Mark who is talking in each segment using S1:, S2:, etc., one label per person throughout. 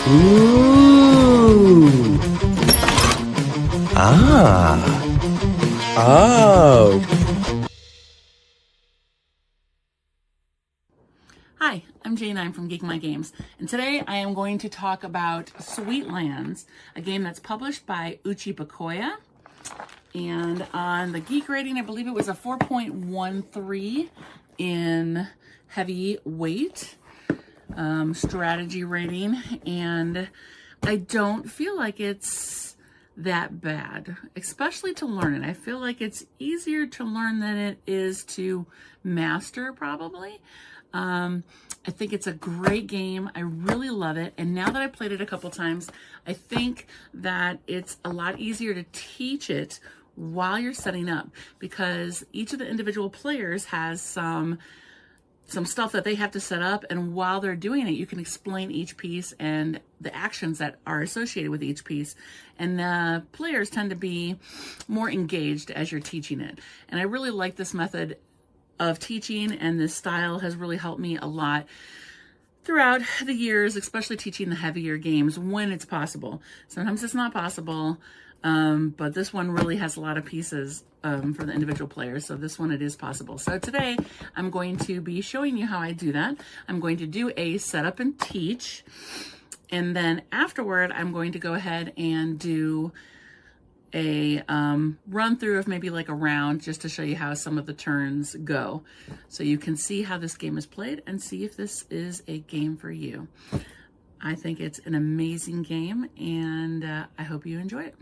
S1: Ooh. Ah. Oh.
S2: Hi, I'm Jane. I'm from GeekMyGames, and today I am going to talk about Sweetlands, a game that's published by Uchibakoya. And on the Geek rating, I believe it was a 4.13 in heavyweight strategy rating, and I don't feel like it's that bad, especially to learn it. I feel like it's easier to learn than it is to master, probably. I think it's a great game. I really love it. And now that I've played it a couple times, I think that it's a lot easier to teach it while you're setting up, because each of the individual players has some stuff that they have to set up, and while they're doing it, you can explain each piece and the actions that are associated with each piece, and the players tend to be more engaged as you're teaching it. And I really like this method of teaching, and this style has really helped me a lot throughout the years, especially teaching the heavier games when it's possible. Sometimes it's not possible, but this one really has a lot of pieces for the individual players. So this one, it is possible. So today I'm going to be showing you how I do that. I'm going to do a setup and teach, and then afterward I'm going to go ahead and do a run through of maybe like a round, just to show you how some of the turns go, so you can see how this game is played and see if this is a game for you. I think it's an amazing game, and I hope you enjoy it.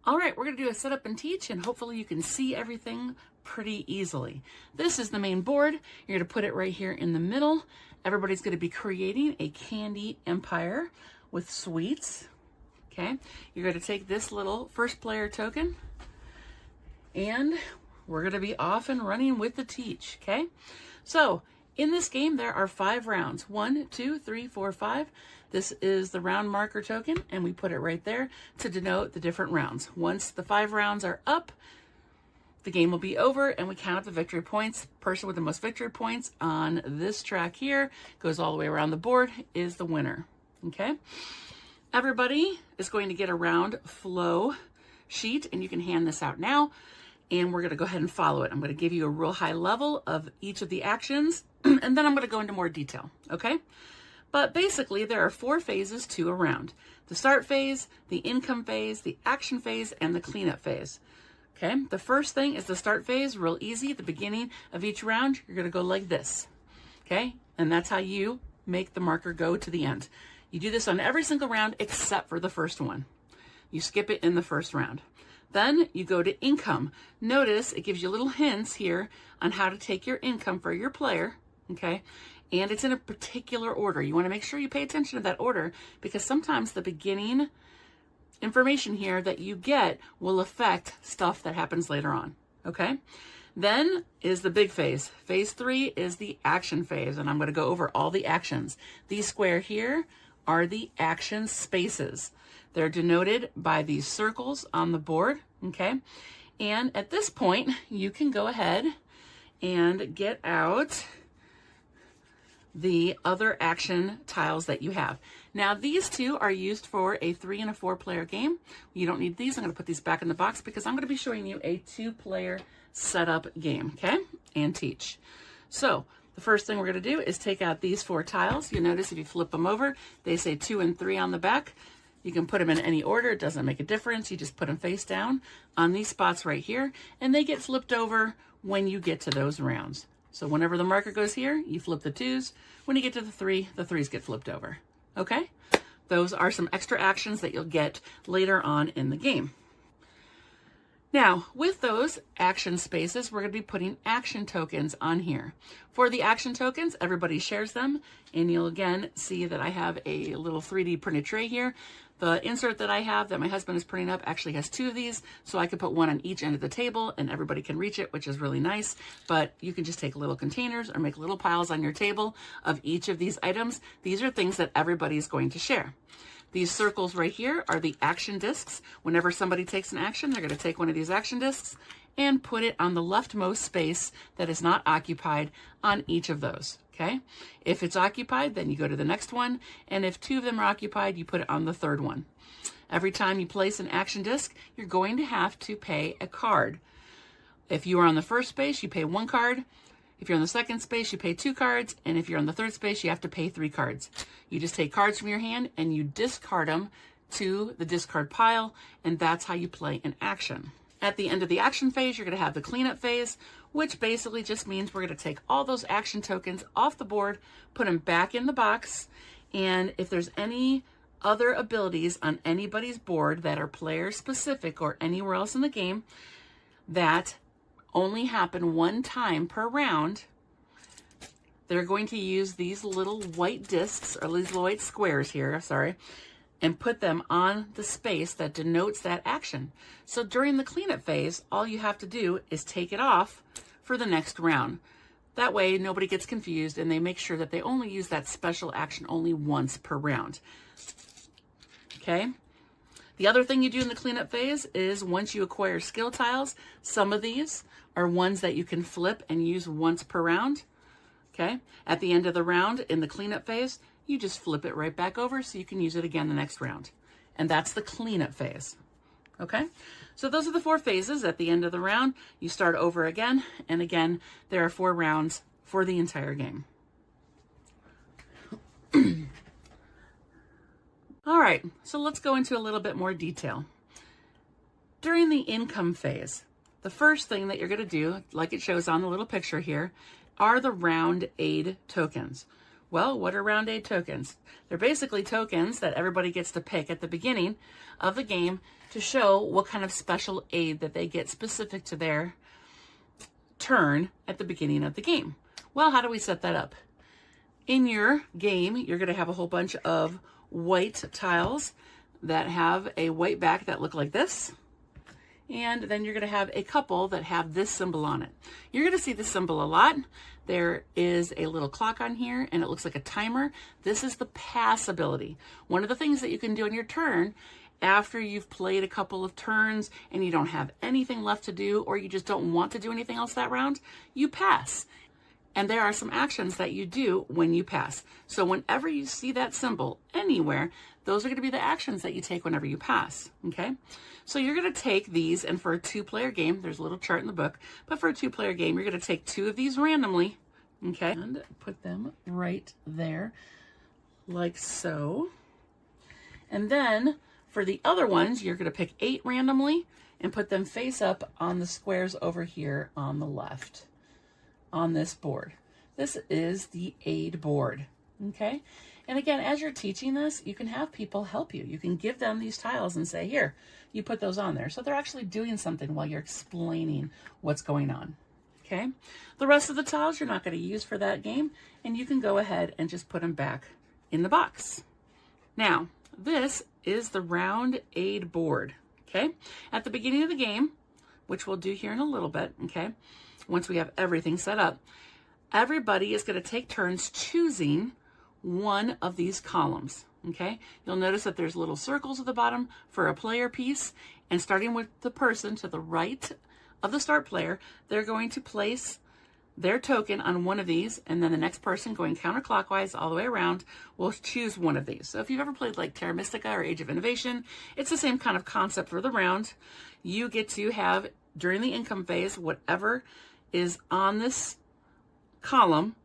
S2: All right, we're gonna do a setup and teach, and hopefully you can see everything pretty easily. This is the main board. You're gonna put it right here in the middle. Everybody's gonna be creating a candy empire with sweets. Okay, you're going to take this little first player token, and we're going to be off and running with the teach. Okay, so in this game there are 5 rounds. 1, 2, 3, 4, 5. This is the round marker token, and we put it right there to denote the different rounds. Once the 5 rounds are up, the game will be over, and we count up the victory points. Person with the most victory points on this track here goes all the way around the board, is the winner. Okay. Everybody is going to get a round flow sheet, and you can hand this out now, and we're going to go ahead and follow it. I'm going to give you a real high level of each of the actions, and then I'm going to go into more detail, okay? But basically, there are 4 phases to a round: the start phase, the income phase, the action phase, and the cleanup phase. Okay, the first thing is the start phase, real easy. At the beginning of each round, you're going to go like this, okay? And that's how you make the marker go to the end. You do this on every single round except for the first one. You skip it in the first round. Then you go to income. Notice it gives you little hints here on how to take your income for your player, okay? And it's in a particular order. You want to make sure you pay attention to that order, because sometimes the beginning information here that you get will affect stuff that happens later on, okay? Then is the big phase. Phase 3 is the action phase, and I'm going to go over all the actions. These square here are the action spaces. They're denoted by these circles on the board, okay? And at this point, you can go ahead and get out the other action tiles that you have. Now, these 2 are used for a 3 and a 4 player game. You don't need these. I'm going to put these back in the box because I'm going to be showing you a 2-player setup game, okay? And teach. So the first thing we're going to do is take out these 4 tiles. You notice if you flip them over, they say 2 and 3 on the back. You can put them in any order. It doesn't make a difference. You just put them face down on these spots right here, and they get flipped over when you get to those rounds. So whenever the marker goes here, you flip the 2s. When you get to the 3s get flipped over. Okay? Those are some extra actions that you'll get later on in the game. Now, with those action spaces, we're going to be putting action tokens on here. For the action tokens, everybody shares them, and you'll again see that I have a little 3D printed tray here. The insert that I have that my husband is printing up actually has 2 of these, so I could put 1 on each end of the table and everybody can reach it, which is really nice. But you can just take little containers or make little piles on your table of each of these items. These are things that everybody is going to share. These circles right here are the action discs. Whenever somebody takes an action, they're going to take one of these action discs and put it on the leftmost space that is not occupied on each of those. Okay, if it's occupied, then you go to the next one, and if 2 of them are occupied, you put it on the 3rd one. Every time you place an action disc, you're going to have to pay a card. If you are on the 1st space, you pay 1 card. If you're on the 2nd space, you pay 2 cards, and if you're on the 3rd space, you have to pay 3 cards. You just take cards from your hand and you discard them to the discard pile, and that's how you play an action. At the end of the action phase, you're going to have the cleanup phase, which basically just means we're going to take all those action tokens off the board, put them back in the box, and if there's any other abilities on anybody's board that are player specific or anywhere else in the game that only happen 1 time per round, they're going to use these little white discs, or these little white squares here, sorry, and put them on the space that denotes that action. So during the cleanup phase, all you have to do is take it off for the next round. That way nobody gets confused and they make sure that they only use that special action only once per round. Okay? The other thing you do in the cleanup phase is once you acquire skill tiles, some of these are ones that you can flip and use once per round. Okay? At the end of the round in the cleanup phase, you just flip it right back over so you can use it again the next round. And that's the cleanup phase. Okay? So those are the 4 phases. At the end of the round, you start over again, and again, there are 4 rounds for the entire game. All right, so let's go into a little bit more detail. During the income phase, the first thing that you're going to do, like it shows on the little picture here, are the round aid tokens. Well, what are round aid tokens? They're basically tokens that everybody gets to pick at the beginning of the game to show what kind of special aid that they get specific to their turn at the beginning of the game. Well, how do we set that up? In your game, you're going to have a whole bunch of white tiles that have a white back that look like this. And then you're going to have a couple that have this symbol on it. You're going to see this symbol a lot. There is a little clock on here and it looks like a timer. This is the pass ability. One of the things that you can do on your turn after you've played a couple of turns and you don't have anything left to do, or you just don't want to do anything else that round, you pass. And there are some actions that you do when you pass. So whenever you see that symbol anywhere, those are going to be the actions that you take whenever you pass, okay? So you're going to take these, and for a 2-player game, there's a little chart in the book, but for a 2-player game, you're going to take 2 of these randomly, okay? And put them right there, like so. And then for the other ones, you're going to pick 8 randomly and put them face up on the squares over here on the left on this board. This is the aid board, okay? And again, as you're teaching this, you can have people help you. You can give them these tiles and say, here, you put those on there. So they're actually doing something while you're explaining what's going on, okay? The rest of the tiles you're not going to use for that game, and you can go ahead and just put them back in the box. Now, this is the round aid board, okay? At the beginning of the game, which we'll do here in a little bit, okay? Once we have everything set up, everybody is going to take turns choosing one of these columns, okay? You'll notice that there's little circles at the bottom for a player piece, and starting with the person to the right of the start player, they're going to place their token on one of these, and then the next person going counterclockwise all the way around will choose one of these. So if you've ever played like Terra Mystica or Age of Innovation, it's the same kind of concept for the round. You get to have, during the income phase, whatever is on this column,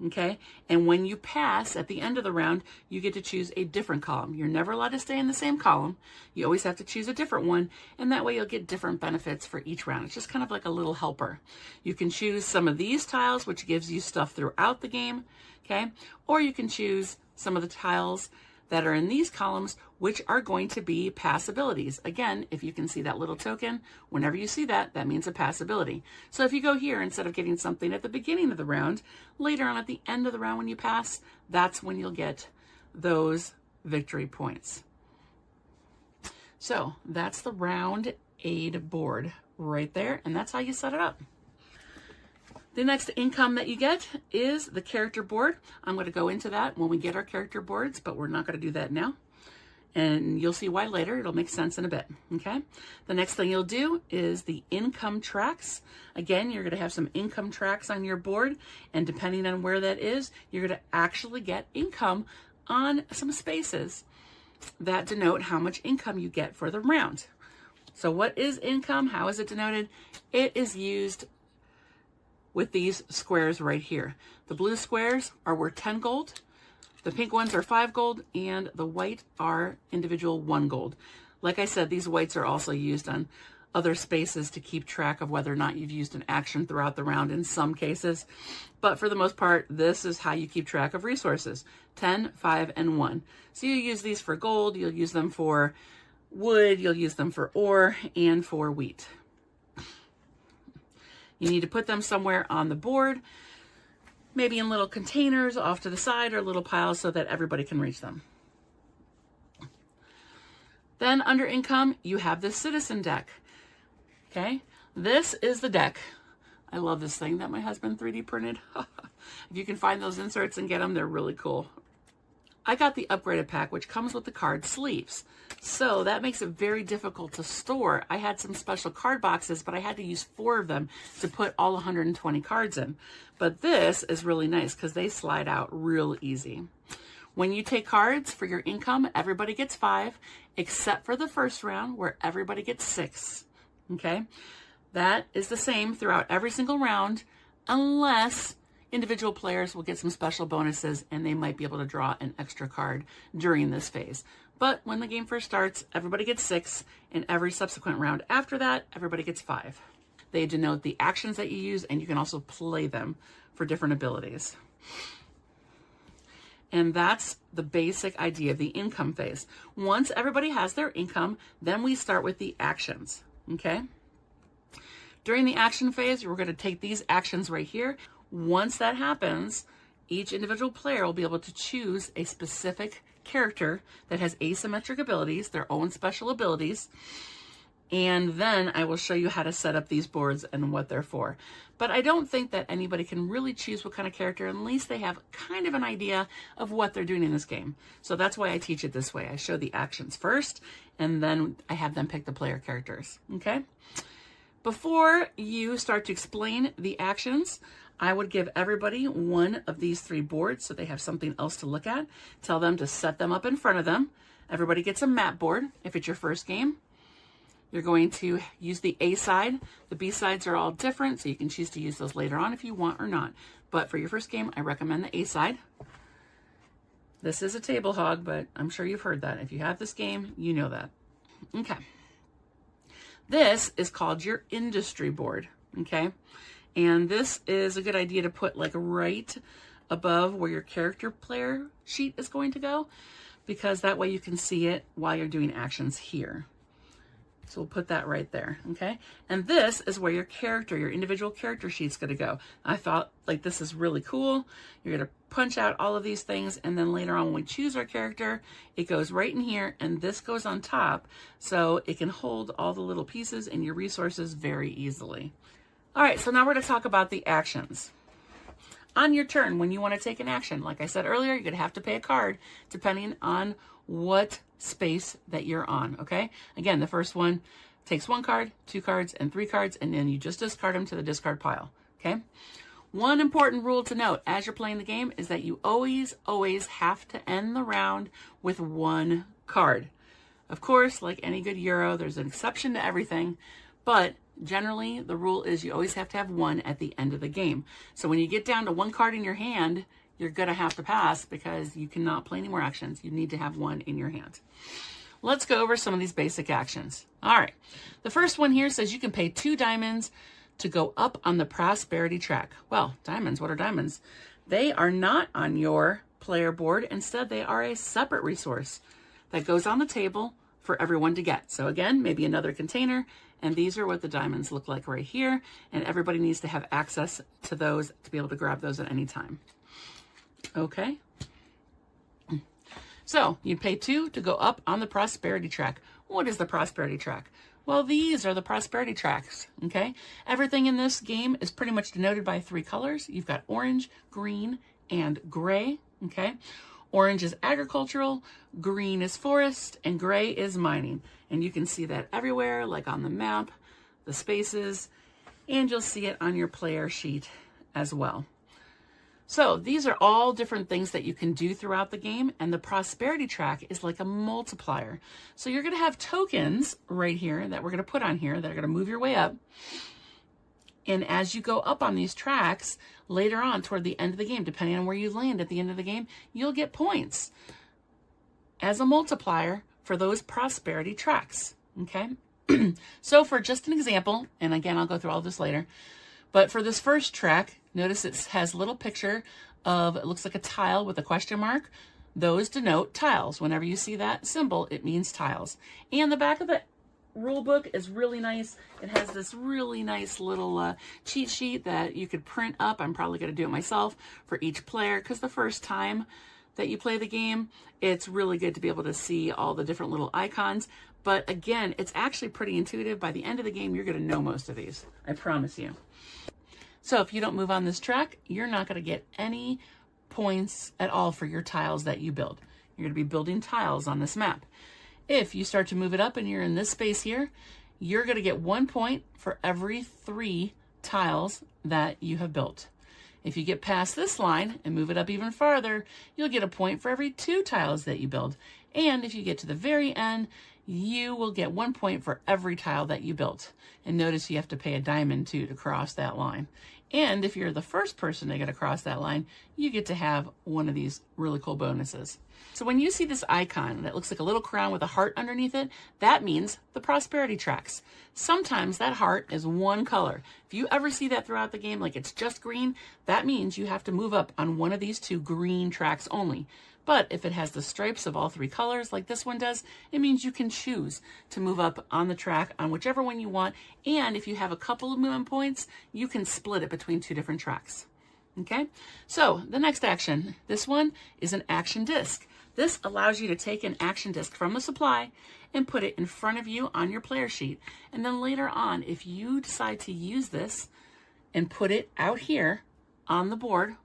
S2: okay? And when you pass at the end of the round, you get to choose a different column. You're never allowed to stay in the same column. You always have to choose a different one, and that way you'll get different benefits for each round. It's just kind of like a little helper. You can choose some of these tiles, which gives you stuff throughout the game, okay? Or you can choose some of the tiles that are in these columns, which are going to be pass abilities. Again, if you can see that little token, whenever you see that, that means a pass ability. So if you go here, instead of getting something at the beginning of the round, later on at the end of the round when you pass, that's when you'll get those victory points. So that's the round aid board right there, and that's how you set it up. The next income that you get is the character board. I'm going to go into that when we get our character boards, but we're not going to do that now. And you'll see why later. It'll make sense in a bit, okay? The next thing you'll do is the income tracks. Again, you're going to have some income tracks on your board, and depending on where that is, you're going to actually get income on some spaces that denote how much income you get for the round. So what is income? How is it denoted? It is used with these squares right here. The blue squares are worth 10 gold. The pink ones are 5 gold, and the white are individual 1 gold. Like I said, these whites are also used on other spaces to keep track of whether or not you've used an action throughout the round in some cases. But for the most part, this is how you keep track of resources: 10, 5, and 1. So you use these for gold, you'll use them for wood, you'll use them for ore, and for wheat. You need to put them somewhere on the board, maybe in little containers off to the side or little piles so that everybody can reach them. Then under income, you have the citizen deck. Okay, this is the deck. I love this thing that my husband 3D printed. If you can find those inserts and get them, they're really cool. I got the upgraded pack, which comes with the card sleeves. So that makes it very difficult to store. I had some special card boxes, but I had to use 4 of them to put all 120 cards in. But this is really nice because they slide out real easy. When you take cards for your income, everybody gets 5, except for the first round where everybody gets 6. Okay? That is the same throughout every single round, unless individual players will get some special bonuses and they might be able to draw an extra card during this phase. But when the game first starts, everybody gets 6, and every subsequent round after that, everybody gets 5. They denote the actions that you use, and you can also play them for different abilities. And that's the basic idea of the income phase. Once everybody has their income, then we start with the actions, okay? During the action phase, we're going to take these actions right here. Once that happens, each individual player will be able to choose a specific character that has asymmetric abilities, their own special abilities, and then I will show you how to set up these boards and what they're for. But I don't think that anybody can really choose what kind of character unless they have kind of an idea of what they're doing in this game. So that's why I teach it this way. I show the actions first, and then I have them pick the player characters, okay? Before you start to explain the actions, I would give everybody one of these 3 boards so they have something else to look at. Tell them to set them up in front of them. Everybody gets a map board if it's your first game. You're going to use the A side. The B sides are all different, so you can choose to use those later on if you want or not. But for your first game, I recommend the A side. This is a table hog, but I'm sure you've heard that. If you have this game, you know that. Okay. This is called your industry board, okay? And this is a good idea to put like right above where your character player sheet is going to go, because that way you can see it while you're doing actions here. So we'll put that right there, okay? And this is where your character, your individual character sheet's gonna go. I thought like this is really cool. You're gonna punch out all of these things, and then later on when we choose our character, it goes right in here, and this goes on top, so it can hold all the little pieces and your resources very easily. All right, so now we're gonna talk about the actions. On your turn, when you wanna take an action, like I said earlier, you're gonna have to pay a card depending on what space that you're on, okay? Again, the first one takes 1 card, 2 cards, and 3 cards, and then you just discard them to the discard pile, okay? One important rule to note as you're playing the game is that you always have to end the round with 1 card. Of course, like any good Euro, there's an exception to everything, but generally the rule is you always have to have 1 at the end of the game. So when you get down to 1 card in your hand, you're gonna have to pass because you cannot play any more actions. You need to have 1 in your hand. Let's go over some of these basic actions. All right, the first one here says you can pay 2 diamonds to go up on the prosperity track. Well, diamonds, what are diamonds? They are not on your player board. Instead, they are a separate resource that goes on the table for everyone to get. So again, maybe another container, and these are what the diamonds look like right here, and everybody needs to have access to those to be able to grab those at any time. Okay, so you pay 2 to go up on the prosperity track. What is the prosperity track? Well, these are the prosperity tracks, okay? Everything in this game is pretty much denoted by 3 colors. You've got orange, green, and gray, okay? Orange is agricultural, green is forest, and gray is mining. And you can see that everywhere, like on the map, the spaces, and you'll see it on your player sheet as well. So these are all different things that you can do throughout the game, and the prosperity track is like a multiplier. So you're going to have tokens right here that we're going to put on here that are going to move your way up. And as you go up on these tracks, later on toward the end of the game, depending on where you land at the end of the game, you'll get points as a multiplier for those prosperity tracks, okay? So for just an example, and again, I'll go through all this later, but for this first track, notice it has a little picture of, it looks like a tile with a question mark. Those denote tiles. Whenever you see that symbol, it means tiles. And the back of the rule book is really nice. It has this really nice little cheat sheet that you could print up. I'm probably going to do it myself for each player, because the first time that you play the game, it's really good to be able to see all the different little icons. But again, it's actually pretty intuitive. By the end of the game, you're going to know most of these. I promise you. So if you don't move on this track, you're not going to get any points at all for your tiles that you build. You're going to be building tiles on this map. If you start to move it up and you're in this space here, you're going to get 1 point for every 3 tiles that you have built. If you get past this line and move it up even farther, you'll get a point for every 2 tiles that you build. And if you get to the very end, you will get 1 point for every tile that you built. And notice you have to pay a diamond too to cross that line. And if you're the first person to get across that line, you get to have one of these really cool bonuses. So when you see this icon that looks like a little crown with a heart underneath it, that means the prosperity tracks. Sometimes that heart is one color. If you ever see that throughout the game, like it's just green, that means you have to move up on one of these 2 green tracks only. But if it has the stripes of all 3 colors, like this one does, it means you can choose to move up on the track on whichever one you want. And if you have a couple of movement points, you can split it between 2 different tracks. Okay, so the next action, this one is an action disc. This allows you to take an action disc from the supply and put it in front of you on your player sheet. And then later on, if you decide to use this and put it out here on the board,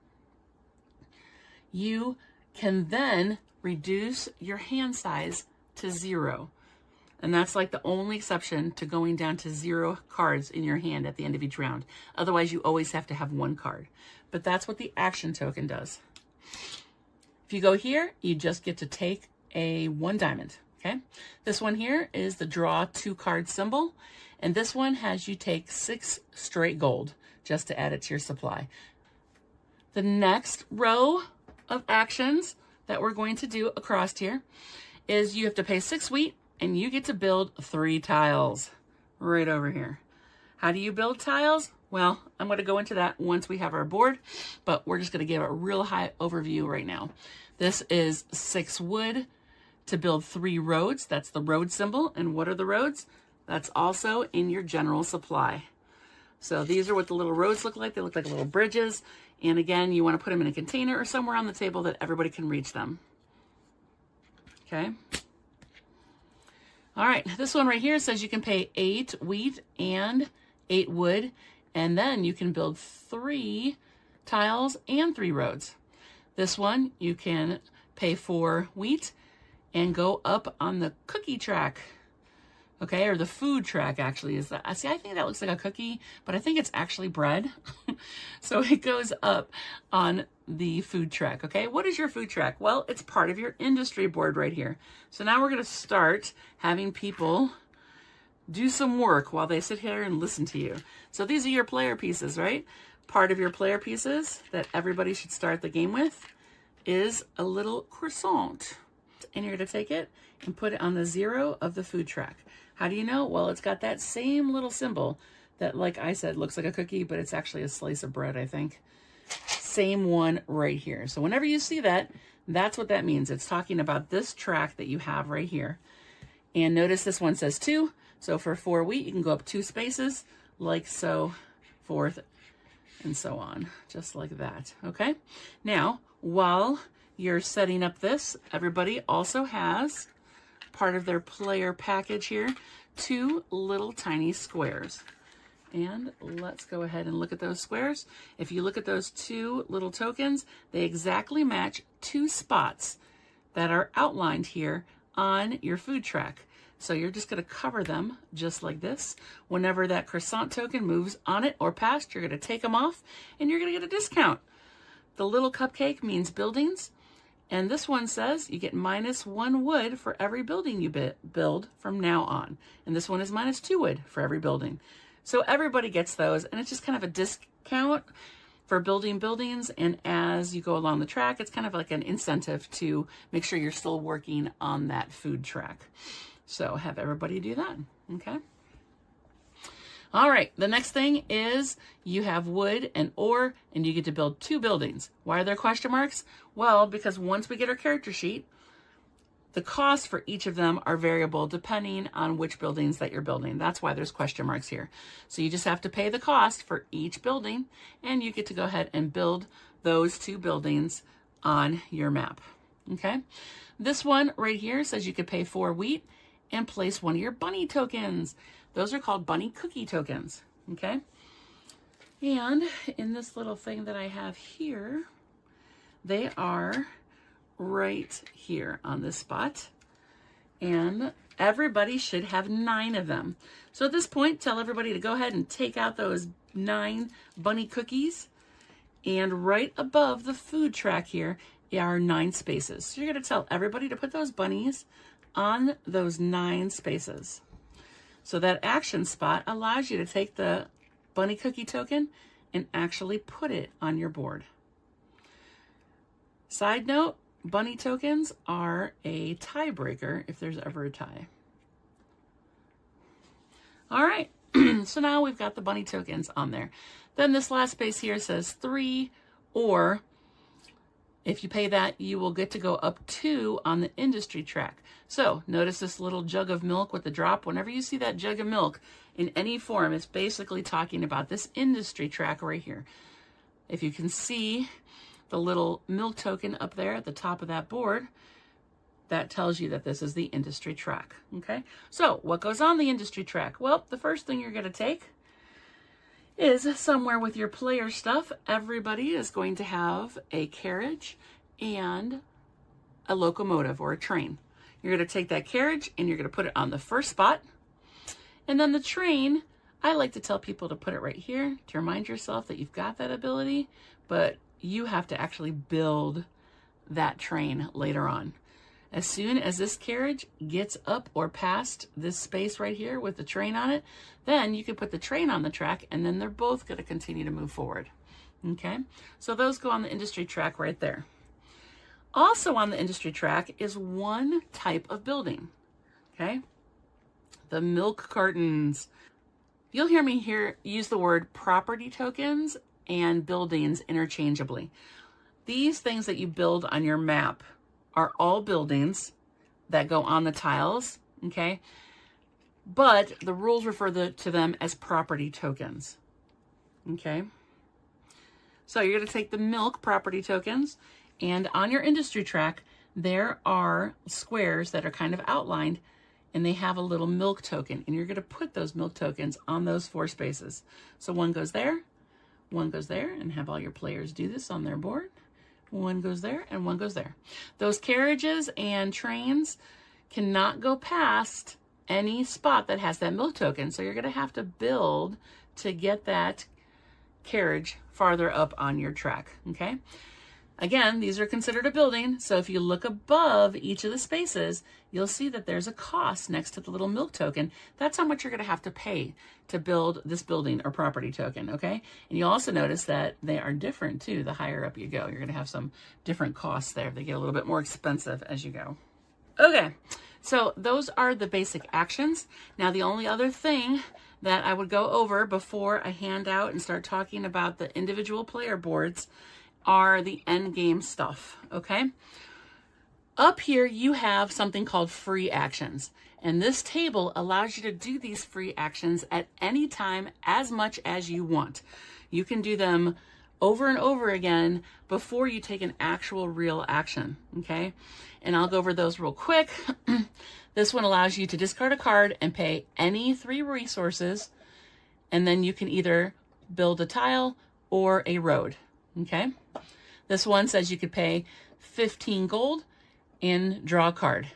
S2: you can then reduce your hand size to 0. And that's like the only exception to going down to 0 cards in your hand at the end of each round. Otherwise, you always have to have 1 card. But that's what the action token does. If you go here, you just get to take a 1 diamond, okay? This one here is the draw 2 card symbol. And this one has you take 6 straight gold just to add it to your supply. The next row of actions that we're going to do across here is you have to pay 6 wheat and you get to build 3 tiles right over here. How do you build tiles? Well, I'm going to go into that once we have our board, but we're just going to give a real high overview right now. This is 6 wood to build 3 roads. That's the road symbol. And what are the roads? That's also in your general supply. So these are what the little roads look like. They look like little bridges. And again, you want to put them in a container or somewhere on the table that everybody can reach them. Okay. All right. This one right here says you can pay 8 wheat and 8 wood. And then you can build 3 tiles and 3 roads. This one, you can pay 4 wheat and go up on the cookie track. Okay, or the food track actually is that. See, I think that looks like a cookie, but I think it's actually bread. So it goes up on the food track, okay? What is your food track? Well, it's part of your industry board right here. So now we're gonna start having people do some work while they sit here and listen to you. So these are your player pieces, right? Part of your player pieces that everybody should start the game with is a little croissant. And you're gonna take it and put it on the 0 of the food track. How do you know? Well, it's got that same little symbol that, like I said, looks like a cookie, but it's actually a slice of bread, I think. Same one right here. So whenever you see that, that's what that means. It's talking about this track that you have right here. And notice this one says 2. So for 4 wheat, you can go up 2 spaces, like so, forth, and so on, just like that, okay? Now, while you're setting up this, everybody also has part of their player package here, 2 little tiny squares. And let's go ahead and look at those squares. If you look at those two little tokens, they exactly match two spots that are outlined here on your food track. So you're just going to cover them just like this. Whenever that croissant token moves on it or past, you're going to take them off and you're going to get a discount. The little cupcake means buildings. And this one says you get -1 wood for every building you build from now on. And this one is -2 wood for every building. So everybody gets those, and it's just kind of a discount for building buildings. And as you go along the track, it's kind of like an incentive to make sure you're still working on that food track. So have everybody do that, okay? All right, the next thing is you have wood and ore, and you get to build 2 buildings. Why are there question marks? Well, because once we get our character sheet, the costs for each of them are variable depending on which buildings that you're building. That's why there's question marks here. So you just have to pay the cost for each building, and you get to go ahead and build those 2 buildings on your map, okay? This one right here says you could pay 4 wheat and place 1 of your bunny tokens. Those are called bunny cookie tokens, okay? And in this little thing that I have here, they are right here on this spot. And everybody should have 9 of them. So at this point, tell everybody to go ahead and take out those 9 bunny cookies. And right above the food track here are 9 spaces. So you're going to tell everybody to put those bunnies on those 9 spaces. So that action spot allows you to take the bunny cookie token and actually put it on your board. Side note, bunny tokens are a tiebreaker if there's ever a tie. All right, so now we've got the bunny tokens on there. Then this last space here says 3, or if you pay that, you will get to go up 2 on the industry track. So notice this little jug of milk with the drop. Whenever you see that jug of milk in any form, it's basically talking about this industry track right here. If you can see the little milk token up there at the top of that board, that tells you that this is the industry track, okay? So what goes on the industry track? Well, the first thing you're going to take is somewhere with your player stuff. Everybody is going to have a carriage and a locomotive or a train. You're going to take that carriage and you're going to put it on the first spot. And then the train, I like to tell people to put it right here to remind yourself that you've got that ability, but you have to actually build that train later on. As soon as this carriage gets up or past this space right here with the train on it, then you can put the train on the track, and then they're both going to continue to move forward. Okay, so those go on the industry track right there. Also on the industry track is one type of building, okay? The milk cartons. You'll hear me here use the word property tokens and buildings interchangeably. These things that you build on your map are all buildings that go on the tiles, okay? But the rules refer to them as property tokens, okay? So you're going to take the milk property tokens, and on your industry track, there are squares that are kind of outlined, and they have a little milk token, and you're going to put those milk tokens on those 4 spaces. So one goes there, and have all your players do this on their board. One goes there, and one goes there. Those carriages and trains cannot go past any spot that has that milk token, so you're going to have to build to get that carriage farther up on your track, okay? Again, these are considered a building, so if you look above each of the spaces, you'll see that there's a cost next to the little milk token. That's how much you're going to have to pay to build this building or property token, okay? And you'll also notice that they are different too. The higher up you go, you're going to have some different costs there. They get a little bit more expensive as you go. Okay, so those are the basic actions. Now, the only other thing that I would go over before I hand out and start talking about the individual player boards are the end game stuff, okay? Up here, you have something called free actions. And this table allows you to do these free actions at any time as much as you want. You can do them over and over again before you take an actual real action, okay? And I'll go over those real quick. This one allows you to discard a card and pay any 3 resources and then you can either build a tile or a road, okay? This one says you could pay 15 gold and draw a card.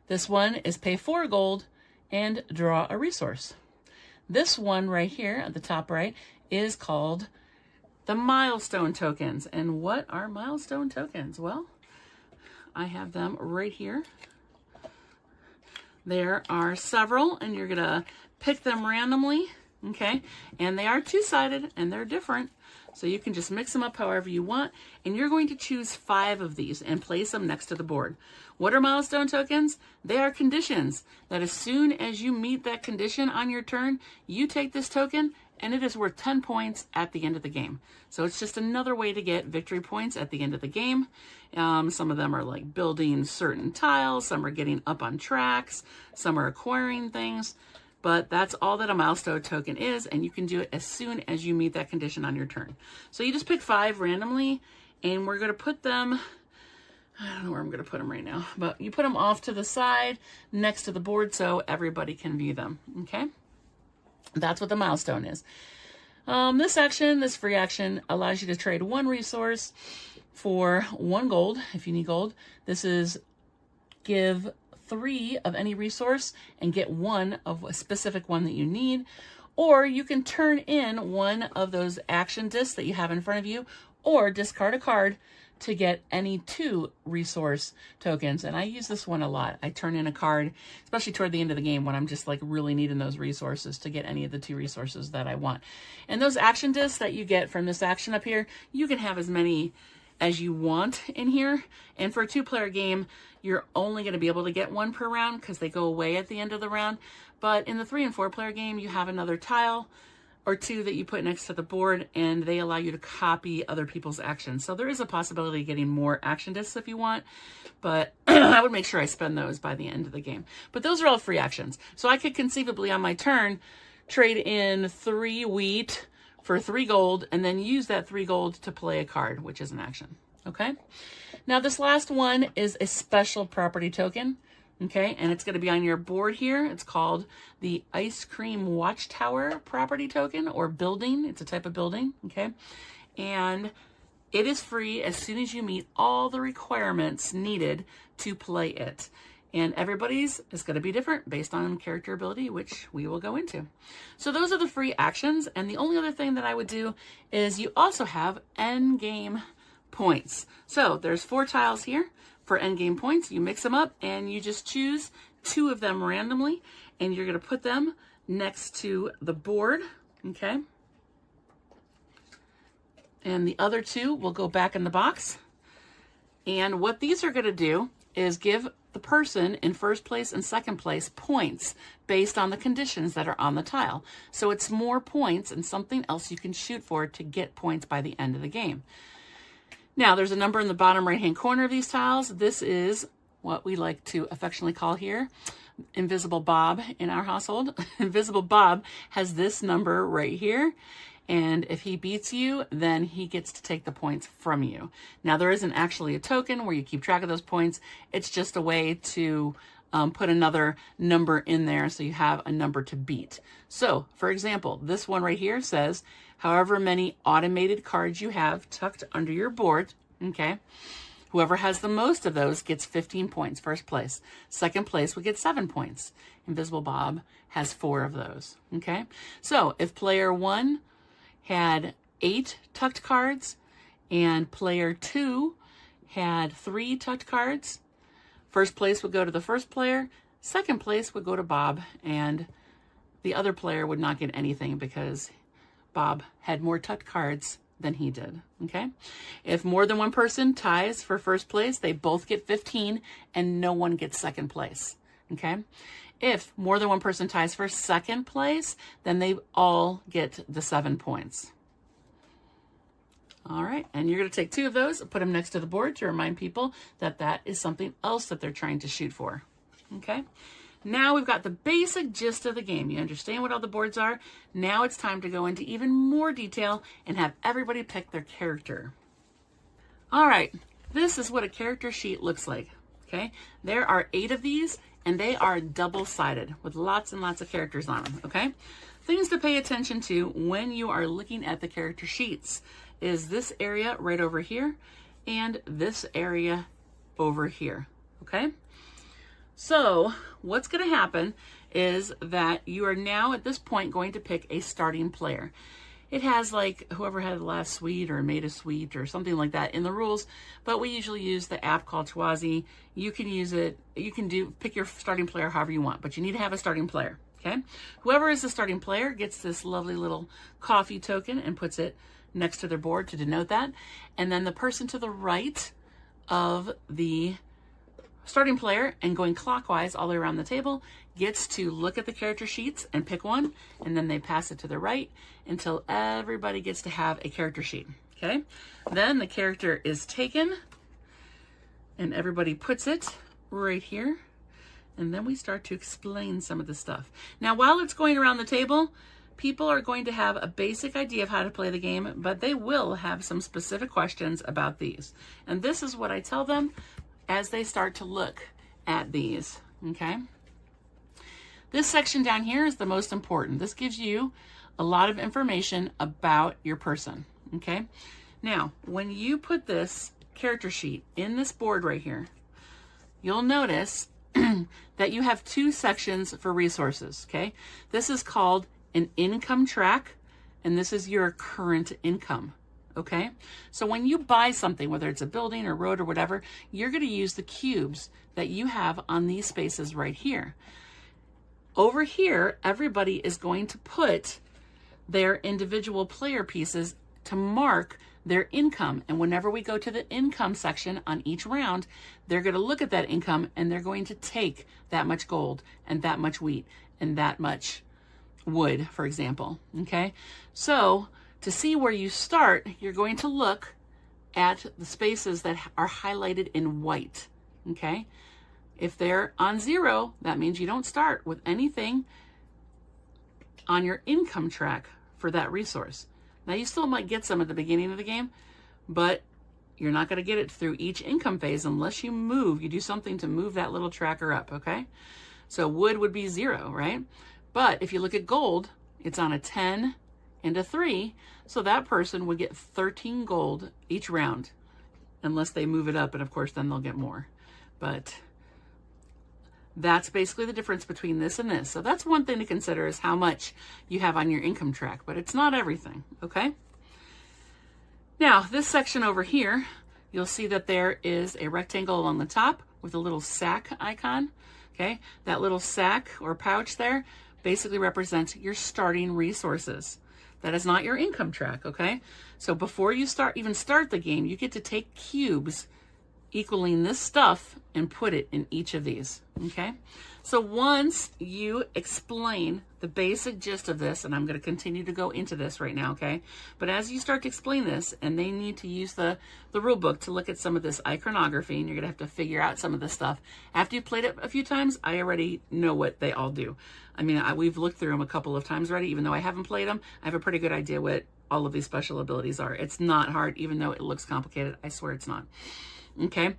S2: This one is pay 4 gold and draw a resource. This one right here at the top right is called the Milestone tokens. And what are Milestone tokens? Well, I have them right here. There are several, and you're gonna pick them randomly, okay? And they are two-sided, and they're different. So you can just mix them up however you want, and you're going to choose 5 of these and place them next to the board. What are milestone tokens? They are conditions that as soon as you meet that condition on your turn, you take this token, and it is worth 10 points at the end of the game. So it's just another way to get victory points at the end of the game. Some of them are like building certain tiles, some are getting up on tracks, some are acquiring things. But that's all that a milestone token is, and you can do it as soon as you meet that condition on your turn. So you just pick 5 randomly, and we're gonna put them, I don't know where I'm gonna put them right now, but you put them off to the side next to the board so everybody can view them, okay? That's what the milestone is. This action, this free action, allows you to trade 1 resource for 1 gold, if you need gold. This is give 3 of any resource and get 1 of a specific one that you need. Or you can turn in 1 of those action discs that you have in front of you, or discard a card to get any 2 resource tokens. And I use this one a lot. I turn in a card, especially toward the end of the game when I'm just like really needing those resources to get any of the 2 resources that I want. And those action discs that you get from this action up here, you can have as many as you want in here. And for a 2-player game, you're only going to be able to get 1 per round because they go away at the end of the round. But in the 3- and 4-player game, you have another tile or 2 that you put next to the board, and they allow you to copy other people's actions. So there is a possibility of getting more action discs if you want, but I would make sure I spend those by the end of the game. But those are all free actions. So I could conceivably on my turn trade in 3 wheat for 3 gold, and then use that 3 gold to play a card, which is an action, okay? Now this last one is a special property token, okay? And it's gonna be on your board here. It's called the Ice Cream Watchtower property token, or building. It's a type of building, okay? And it is free as soon as you meet all the requirements needed to play it. And everybody's is going to be different based on character ability, which we will go into. So those are the free actions. And the only other thing that I would do is you also have end game points. So there's 4 tiles here for end game points. You mix them up and you just choose 2 of them randomly, and you're going to put them next to the board, okay? And the other 2 will go back in the box. And what these are going to do is give the person in first place and second place points based on the conditions that are on the tile. So it's more points and something else you can shoot for to get points by the end of the game. Now there's a number in the bottom right hand corner of these tiles. This is what we like to affectionately call here Invisible Bob in our household. Invisible Bob has this number right here. And if he beats you, then he gets to take the points from you. Now, there isn't actually a token where you keep track of those points. It's just a way to put another number in there so you have a number to beat. So, for example, this one right here says, however many automated cards you have tucked under your board, okay? Whoever has the most of those gets 15 points, first place. Second place would get 7 points. Invisible Bob has 4 of those, okay? So, if player 1 had 8 tucked cards and player 2 had 3 tucked cards, first place would go to the first player, second place would go to Bob, and the other player would not get anything because Bob had more tucked cards than he did, okay? If more than one person ties for first place, they both get 15 and no one gets second place, okay? If more than one person ties for second place, then they all get the 7 points. All right, and you're going to take 2 of those, put them next to the board to remind people that that is something else that they're trying to shoot for. Okay, now we've got the basic gist of the game. You understand what all the boards are. Now it's time to go into even more detail and have everybody pick their character. All right, this is what a character sheet looks like. Okay, there are 8 of these, and they are double-sided with lots and lots of characters on them, okay? things to pay attention to when you are looking at the character sheets is this area right over here and this area over here, okay? So what's going to happen is that you are now at this point going to pick a starting player. It has like whoever had the last suite or made a suite or something like that in the rules, but we usually use the app called Chwazi. You can use it, you can pick your starting player however you want, but you need to have a starting player, okay? Whoever is the starting player gets this lovely little coffee token and puts it next to their board to denote that. And then the person to the right of the starting player and going clockwise all the way around the table gets to look at the character sheets and pick one, and then they pass it to the right until everybody gets to have a character sheet, okay? Then the character is taken and everybody puts it right here, and then we start to explain some of the stuff. Now, while it's going around the table, people are going to have a basic idea of how to play the game, but they will have some specific questions about these. And this is what I tell them as they start to look at these, okay? This section down here is the most important. This gives you a lot of information about your person, okay? Now, when you put this character sheet in this board right here, you'll notice that you have two sections for resources, okay? This is called an income track, and this is your current income. Okay, so when you buy something, whether it's a building or road or whatever, you're going to use the cubes that you have on these spaces right here. Over here, everybody is going to put their individual player pieces to mark their income. And whenever we go to the income section on each round, they're going to look at that income and they're going to take that much gold and that much wheat and that much wood, for example. Okay, so to see where you start, you're going to look at the spaces that are highlighted in white, okay? If they're on 0, that means you don't start with anything on your income track for that resource. Now, you still might get some at the beginning of the game, but you're not going to get it through each income phase unless you do something to move that little tracker up, okay? So wood would be 0, right? But if you look at gold, it's on a 10 and a 3, so that person would get 13 gold each round, unless they move it up, and of course then they'll get more. But that's basically the difference between this and this. So that's one thing to consider, is how much you have on your income track, but it's not everything, okay? Now, this section over here, you'll see that there is a rectangle along the top with a little sack icon, okay? That little sack or pouch there basically represents your starting resources. That is not your income track, okay? So before you even start the game, you get to take cubes equaling this stuff and put it in each of these, okay? So once you explain the basic gist of this, and I'm going to continue to go into this right now, okay? But as you start to explain this, and they need to use the rule book to look at some of this iconography, and you're going to have to figure out some of this stuff. After you've played it a few times, I already know what they all do. I mean, we've looked through them a couple of times already. Even though I haven't played them, I have a pretty good idea what all of these special abilities are. It's not hard, even though it looks complicated. I swear it's not. Okay.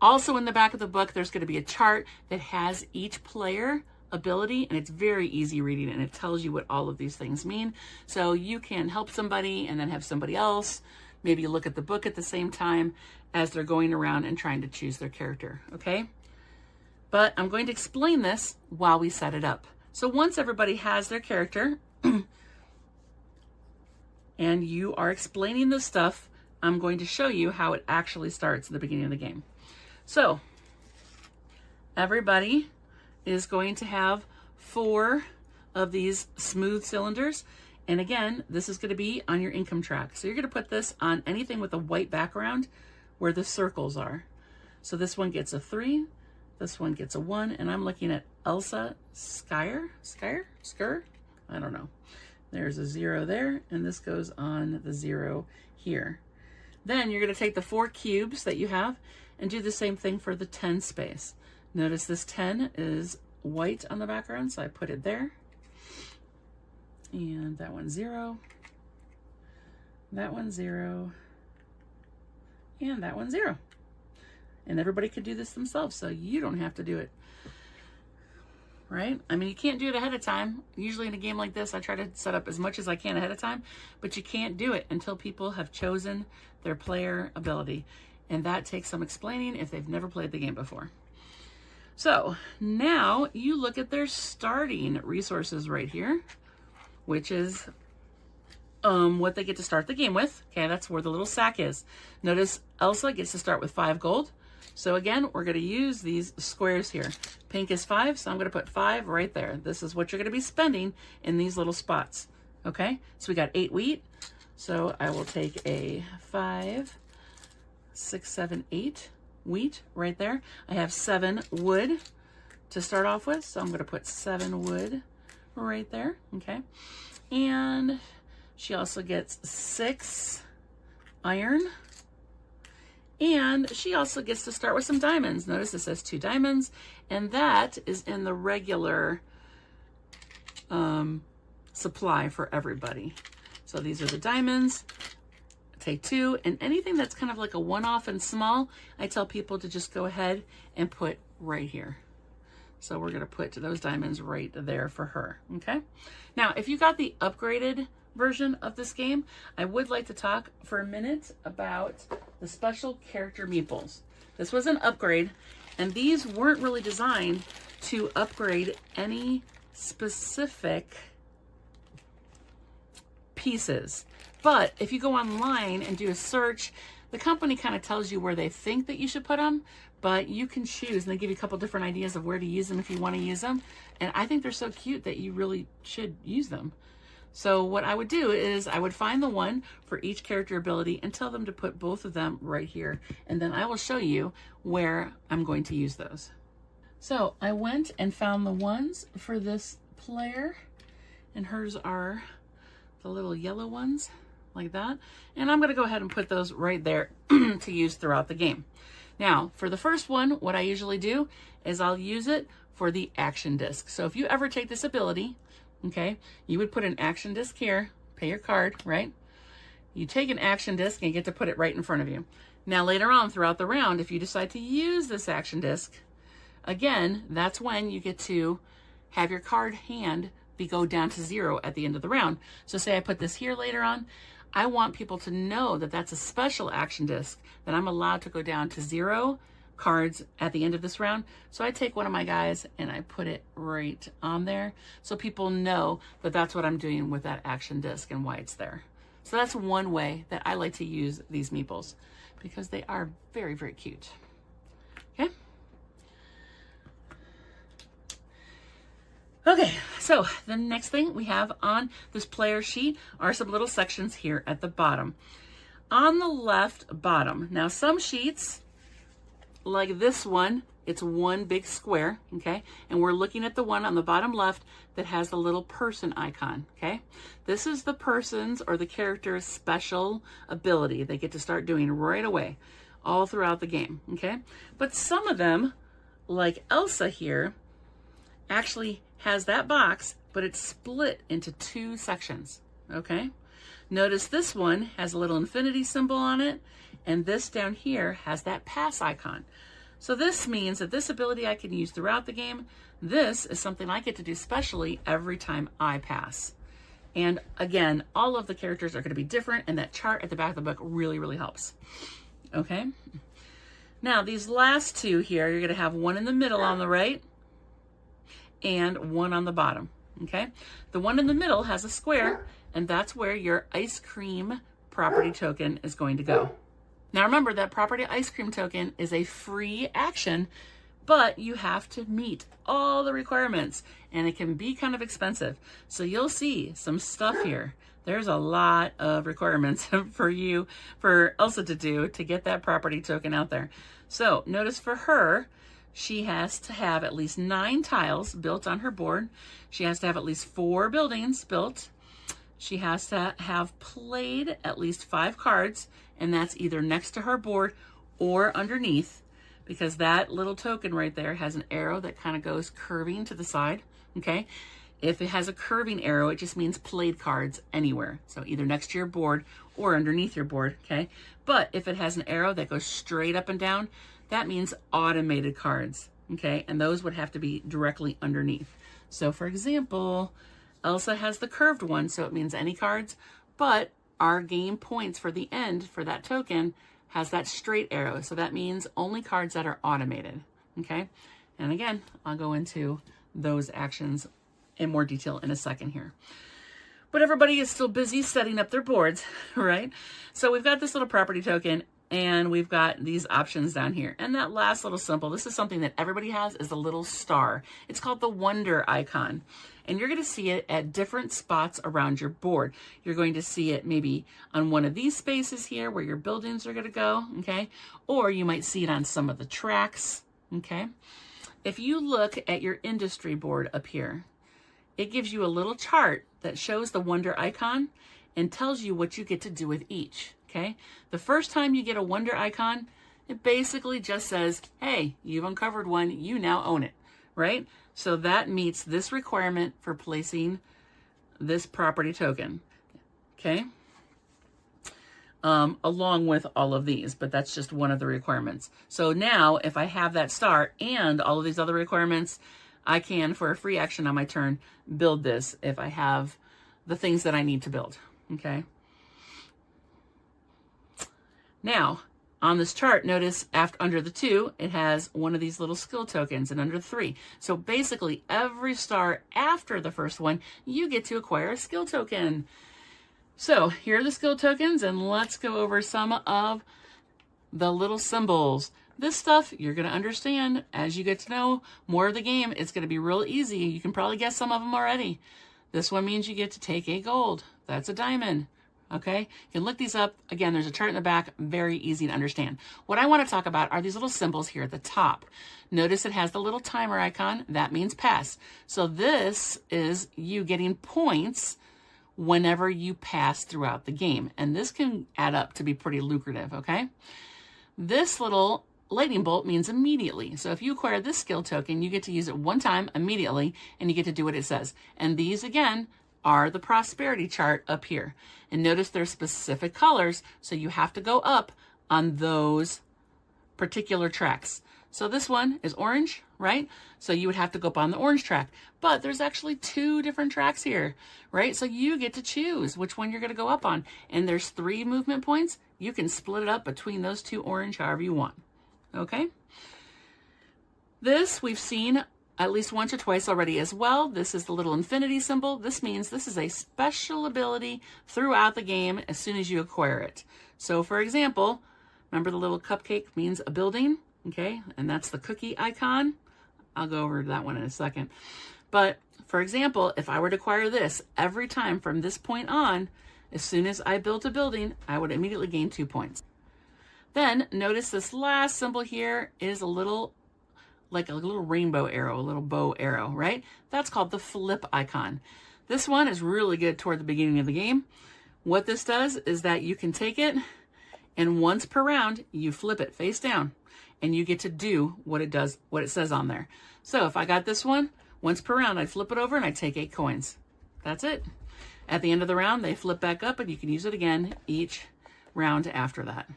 S2: Also in the back of the book, there's going to be a chart that has each player ability, and it's very easy reading, and it tells you what all of these things mean. So you can help somebody and then have somebody else maybe look at the book at the same time as they're going around and trying to choose their character. Okay. But I'm going to explain this while we set it up. So once everybody has their character and you are explaining this stuff, I'm going to show you how it actually starts at the beginning of the game. So everybody is going to have 4 of these smooth cylinders. And again, this is going to be on your income track. So you're going to put this on anything with a white background where the circles are. So this one gets a 3. This one gets a 1, and I'm looking at Elsa Skyer? I don't know. There's a 0 there, and this goes on the 0 here. Then you're going to take the 4 cubes that you have and do the same thing for the 10 space. Notice this 10 is white on the background, so I put it there. And that one's 0. That one's 0. And that one's 0. And everybody could do this themselves, so you don't have to do it. right? I mean, you can't do it ahead of time. Usually in a game like this, I try to set up as much as I can ahead of time, but you can't do it until people have chosen their player ability. And that takes some explaining if they've never played the game before. So now you look at their starting resources right here, which is what they get to start the game with. Okay, that's where the little sack is. Notice Elsa gets to start with 5 gold. So again, we're going to use these squares here. Pink is 5, so I'm going to put 5 right there. This is what you're going to be spending in these little spots. Okay, so we got 8 wheat. So I will take a 5, 6, 7, 8 wheat right there. I have 7 wood to start off with, so I'm going to put 7 wood right there. Okay, and she also gets 6 iron, and she also gets to start with some diamonds. Notice it says 2 diamonds, and that is in the regular supply for everybody. So these are the diamonds. Take 2, and anything that's kind of like a one-off and small, I tell people to just go ahead and put right here. So we're going to put those diamonds right there for her. Okay. Now, if you got the upgraded version of this game, I would like to talk for a minute about the special character meeples. This was an upgrade, and these weren't really designed to upgrade any specific pieces. But if you go online and do a search, the company kind of tells you where they think that you should put them, but you can choose, and they give you a couple different ideas of where to use them if you want to use them. And I think they're so cute that you really should use them. So what I would do is I would find the one for each character ability and tell them to put both of them right here. And then I will show you where I'm going to use those. So I went and found the ones for this player, and hers are the little yellow ones like that. And I'm going to go ahead and put those right there to use throughout the game. Now, for the first one, what I usually do is I'll use it for the action disc. So if you ever take this ability, okay, you would put an action disc here, pay your card, right? You take an action disc and you get to put it right in front of you. Now, later on throughout the round, if you decide to use this action disc, again, that's when you get to have your card hand go down to 0 at the end of the round. So say I put this here later on, I want people to know that that's a special action disc, that I'm allowed to go down to 0 cards at the end of this round. So I take one of my guys and I put it right on there so people know that that's what I'm doing with that action disc and why it's there. So that's one way that I like to use these meeples, because they are very, very cute. Okay. Okay, so the next thing we have on this player sheet are some little sections here at the bottom. On the left bottom, now some sheets, like this one, it's one big square, okay? And we're looking at the one on the bottom left that has the little person icon, okay? This is the person's or the character's special ability they get to start doing right away, all throughout the game, okay? But some of them, like Elsa here, actually has that box, but it's split into 2 sections, okay? Notice this one has a little infinity symbol on it, and this down here has that pass icon. So this means that this ability I can use throughout the game. This is something I get to do specially every time I pass. And again, all of the characters are going to be different, and that chart at the back of the book really, really helps, okay? Now, these last 2 here, you're going to have one in the middle on the right, and one on the bottom, okay? The one in the middle has a square, and that's where your ice cream property token is going to go. Now remember that property ice cream token is a free action, but you have to meet all the requirements, and it can be kind of expensive. So you'll see some stuff here. There's a lot of requirements for Elsa to do to get that property token out there. So notice for her, she has to have at least 9 tiles built on her board. She has to have at least 4 buildings built. She has to have played at least 5 cards, and that's either next to her board or underneath, because that little token right there has an arrow that kind of goes curving to the side, okay? If it has a curving arrow, it just means played cards anywhere. So either next to your board or underneath your board, okay? But if it has an arrow that goes straight up and down, that means automated cards, okay? And those would have to be directly underneath. So for example, Elsa has the curved one, so it means any cards, but our game points for the end for that token has that straight arrow. So that means only cards that are automated, okay? And again, I'll go into those actions in more detail in a second here. But everybody is still busy setting up their boards, right? So we've got this little property token, and we've got these options down here. And that last little symbol, this is something that everybody has, is the little star. It's called the wonder icon. And you're going to see it at different spots around your board. You're going to see it maybe on one of these spaces here where your buildings are going to go, okay? Or you might see it on some of the tracks, okay? If you look at your industry board up here, it gives you a little chart that shows the wonder icon and tells you what you get to do with each, okay? The first time you get a wonder icon, it basically just says, hey, you've uncovered one, you now own it, right? So that meets this requirement for placing this property token, okay? Along with all of these, but that's just one of the requirements. So now if I have that star and all of these other requirements, I can, for a free action on my turn, build this if I have the things that I need to build, okay? Now, on this chart, notice under the 2, it has one of these little skill tokens, and under 3. So basically, every star after the first one, you get to acquire a skill token. So here are the skill tokens, and let's go over some of the little symbols. This stuff you're going to understand as you get to know more of the game. It's going to be real easy. You can probably guess some of them already. This one means you get to take a gold. That's a diamond. Okay, you can look these up. Again, there's a chart in the back, very easy to understand. What I want to talk about are these little symbols here at the top. Notice it has the little timer icon. That means pass. So this is you getting points whenever you pass throughout the game. And this can add up to be pretty lucrative, okay? This little lightning bolt means immediately. So if you acquire this skill token, you get to use it one time immediately, and you get to do what it says. And these, again, are the prosperity chart up here. And notice there's specific colors, so you have to go up on those particular tracks. So this one is orange, right? So you would have to go up on the orange track. But there's actually 2 different tracks here, right? So you get to choose which one you're going to go up on. And there's 3 movement points. You can split it up between those 2 orange however you want, okay? This we've seen at least once or twice already as well. This is the little infinity symbol. This means this is a special ability throughout the game as soon as you acquire it. So for example, remember the little cupcake means a building, okay? And that's the cookie icon. I'll go over that one in a second. But for example, if I were to acquire this every time from this point on, as soon as I built a building, I would immediately gain 2 points. Then notice this last symbol here is a little, like a little rainbow arrow, a little bow arrow, right? That's called the flip icon. This one is really good toward the beginning of the game. What this does is that you can take it, and once per round, you flip it face down, and you get to do what it does, what it says on there. So if I got this one, once per round, I'd flip it over and I'd take 8 coins. That's it. At the end of the round, they flip back up, and you can use it again each round after that.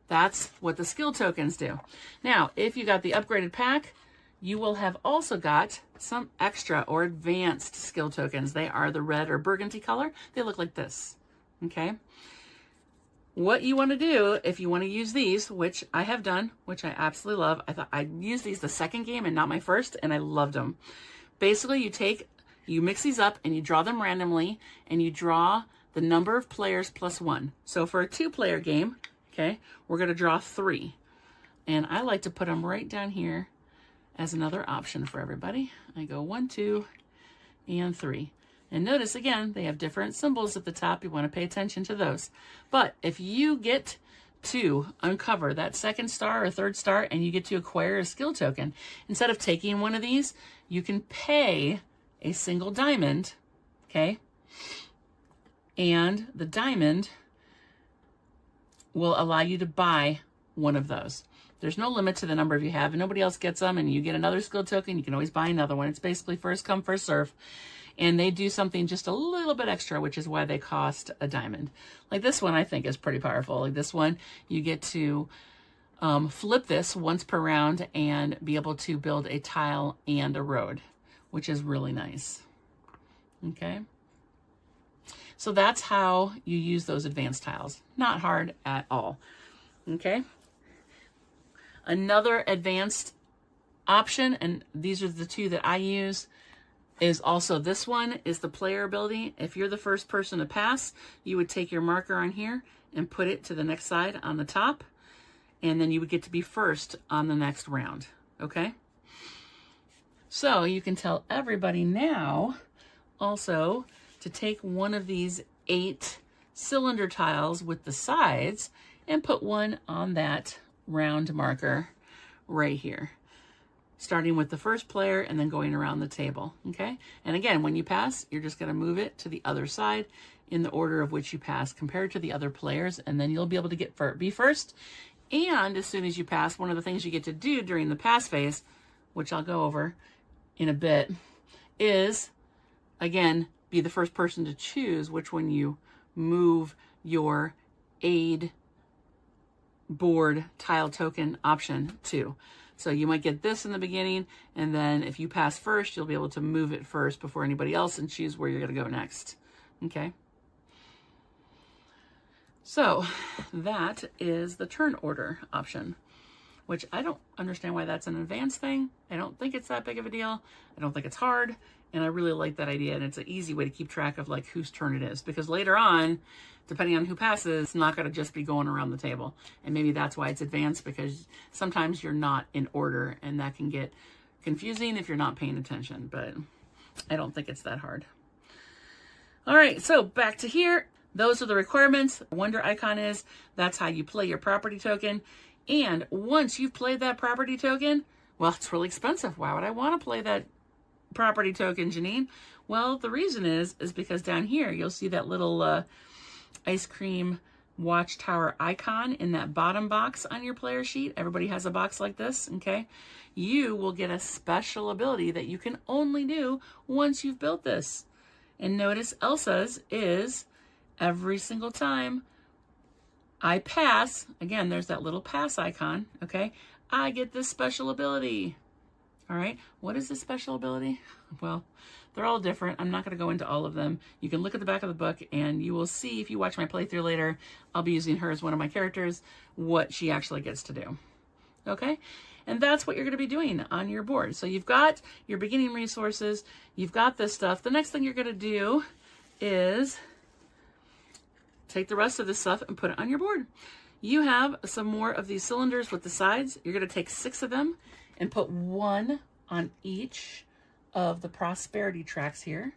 S2: That's what the skill tokens do. Now, if you got the upgraded pack, you will have also got some extra or advanced skill tokens. They are the red or burgundy color. They look like this, okay? What you want to do if you want to use these, which I have done, which I absolutely love. I thought I'd use these the second game and not my first, and I loved them. Basically, you mix these up and you draw them randomly, and you draw the number of players plus 1. So for a 2-player game, okay, we're going to draw 3. And I like to put them right down here as another option for everybody. I go 1, 2, and 3. And notice, again, they have different symbols at the top. You want to pay attention to those. But if you get to uncover that 2nd star or 3rd star and you get to acquire a skill token, instead of taking one of these, you can pay a single diamond, okay? And the diamond will allow you to buy one of those. There's no limit to the number you have, and nobody else gets them, and you get another skill token, you can always buy another one. It's basically first come, first serve. And they do something just a little bit extra, which is why they cost a diamond. Like this one, I think is pretty powerful. Like this one, you get to flip this once per round and be able to build a tile and a road, which is really nice. Okay. So that's how you use those advanced tiles. Not hard at all. Okay. Another advanced option, and these are the two that I use, is also this one, is the player ability. If you're the first person to pass, you would take your marker on here and put it to the next side on the top, and then you would get to be first on the next round. Okay? So you can tell everybody now also to take one of these 8 cylinder tiles with the sides and put one on that round marker right here, starting with the first player and then going around the table. Okay, and again, when you pass, you're just going to move it to the other side in the order of which you pass compared to the other players, and then you'll be able to be first. And as soon as you pass, one of the things you get to do during the pass phase, which I'll go over in a bit, is again be the first person to choose which one you move your aid board tile token option to. So you might get this in the beginning, and then if you pass first, you'll be able to move it first before anybody else and choose where you're going to go next. Okay. So that is the turn order option, which I don't understand why that's an advanced thing. I don't think it's that big of a deal. I don't think it's hard. And I really like that idea. And it's an easy way to keep track of like whose turn it is, because later on, depending on who passes, it's not going to just be going around the table. And maybe that's why it's advanced, because sometimes you're not in order and that can get confusing if you're not paying attention, but I don't think it's that hard. All right, so back to here. Those are the requirements. The wonder icon is, that's how you play your property token. And once you've played that property token, well, it's really expensive. Why would I want to play that property token, Janine? Well, the reason is because down here, you'll see that little ice cream watchtower icon in that bottom box on your player sheet. Everybody has a box like this, okay? You will get a special ability that you can only do once you've built this. And notice Elsa's is every single time I pass, again, there's that little pass icon, okay? I get this special ability. All right, what is this special ability? Well, they're all different. I'm not going to go into all of them. You can look at the back of the book and you will see, if you watch my playthrough later, I'll be using her as one of my characters, what she actually gets to do. Okay, and that's what you're going to be doing on your board. So you've got your beginning resources, you've got this stuff. The next thing you're going to do is take the rest of this stuff and put it on your board. You have some more of these cylinders with the sides. You're going to take 6 of them and put 1 on each of the prosperity tracks here.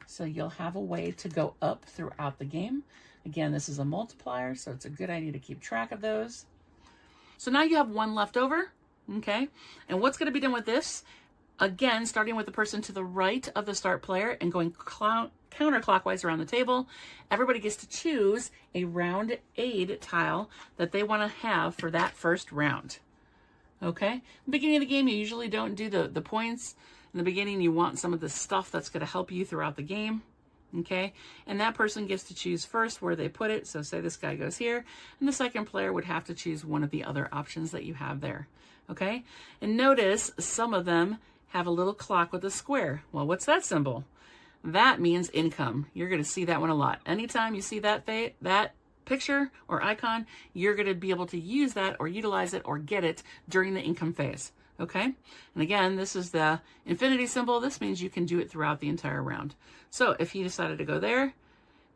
S2: So you'll have a way to go up throughout the game. Again, this is a multiplier, so it's a good idea to keep track of those. So now you have 1 left over, okay? And what's going to be done with this? Again, starting with the person to the right of the start player and going counterclockwise around the table, everybody gets to choose a round aid tile that they want to have for that first round. Okay? In the beginning of the game, you usually don't do the points. In the beginning, you want some of the stuff that's going to help you throughout the game. Okay? And that person gets to choose first where they put it. So say this guy goes here, and the second player would have to choose one of the other options that you have there. Okay? And notice some of them have a little clock with a square. Well, what's that symbol? That means income. You're going to see that one a lot. Anytime you see that picture or icon, you're going to be able to use that or utilize it or get it during the income phase. Okay? And again, this is the infinity symbol. This means you can do it throughout the entire round. So if he decided to go there,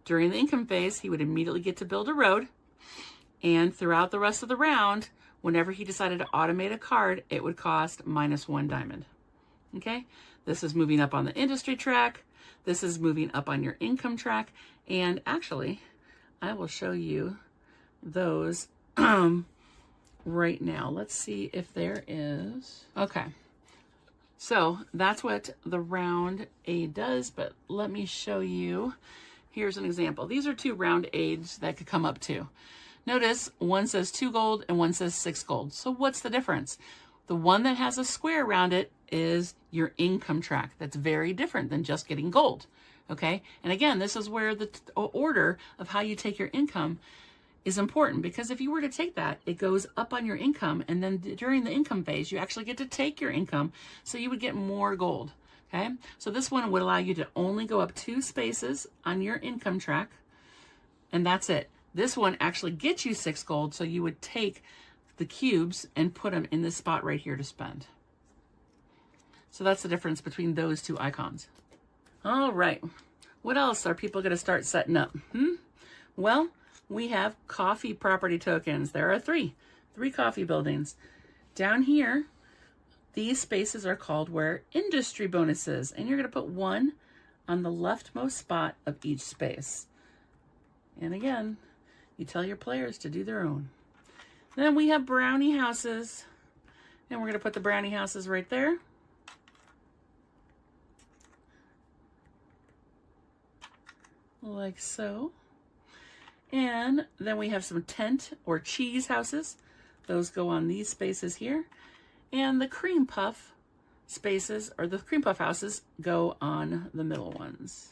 S2: during the income phase, he would immediately get to build a road. And throughout the rest of the round, whenever he decided to automate a card, it would cost -1 diamond. Okay? This is moving up on the industry track. This is moving up on your income track. And actually, I will show you those right now. Let's see if there is. Okay. So that's what the round aid does, but let me show you. Here's an example. These are 2 round aids that could come up too. Notice one says 2 gold and one says 6 gold. So what's the difference? The one that has a square around it is your income track. That's very different than just getting gold. Okay? And again, this is where the order of how you take your income is important, because if you were to take that, it goes up on your income, and then during the income phase, you actually get to take your income, so you would get more gold. Okay, so this one would allow you to only go up 2 spaces on your income track, and that's it. This one actually gets you 6 gold, so you would take the cubes and put them in this spot right here to spend. So that's the difference between those 2 icons. All right, what else are people going to start setting up? Well, we have coffee property tokens. There are 3 coffee buildings. Down here, these spaces are called where industry bonuses, and you're going to put 1 on the leftmost spot of each space. And again, you tell your players to do their own. Then we have brownie houses, and we're going to put the brownie houses right there. Like so. And then we have some tent or cheese houses. Those go on these spaces here. And the cream puff spaces, or the cream puff houses, go on the middle ones.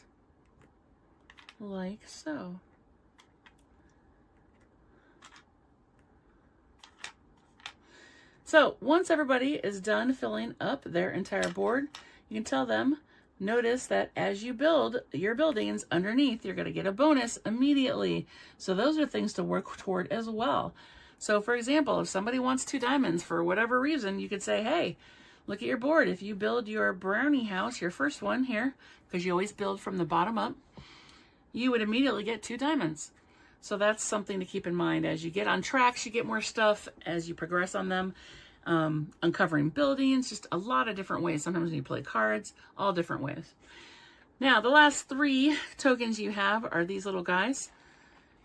S2: Like so. So once everybody is done filling up their entire board, you can tell them, notice that as you build your buildings underneath, you're going to get a bonus immediately. So those are things to work toward as well. So for example, if somebody wants 2 diamonds for whatever reason, you could say, hey, look at your board. If you build your brownie house, your first one here, because you always build from the bottom up, you would immediately get 2 diamonds. So that's something to keep in mind. As you get on tracks, you get more stuff as you progress on them. Uncovering buildings, just a lot of different ways. Sometimes when you play cards, all different ways. Now, the last 3 tokens you have are these little guys.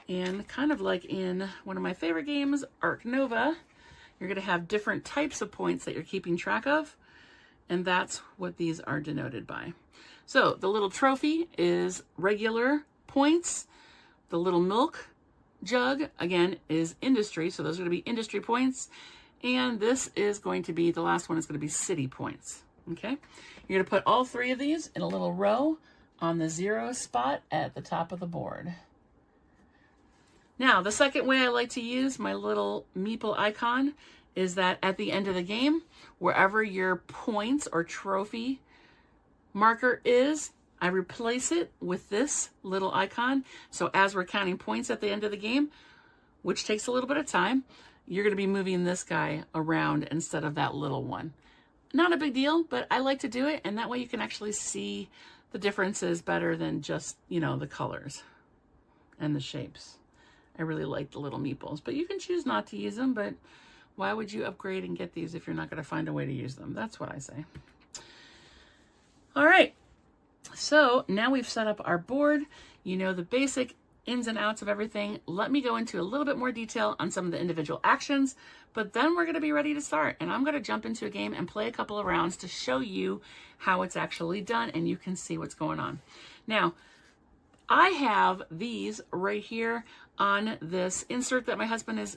S2: And kind of like in one of my favorite games, Ark Nova, you're going to have different types of points that you're keeping track of. And that's what these are denoted by. So the little trophy is regular points. The little milk jug, again, is industry. So those are going to be industry points. And this is going to be, the last one is going to be city points. Okay. You're going to put all 3 of these in a little row on the 0 spot at the top of the board. Now, the second way I like to use my little meeple icon is that at the end of the game, wherever your points or trophy marker is, I replace it with this little icon. So as we're counting points at the end of the game, which takes a little bit of time, you're going to be moving this guy around instead of that little one. Not a big deal, but I like to do it, and that way you can actually see the differences better than just, you know, the colors and the shapes. I really like the little meeples, but you can choose not to use them, but why would you upgrade and get these if you're not going to find a way to use them? That's what I say. All right, so now we've set up our board. You know the basic ins and outs of everything. Let me go into a little bit more detail on some of the individual actions, but then we're going to be ready to start, and I'm going to jump into a game and play a couple of rounds to show you how it's actually done, and you can see what's going on. Now, I have these right here on this insert that my husband is,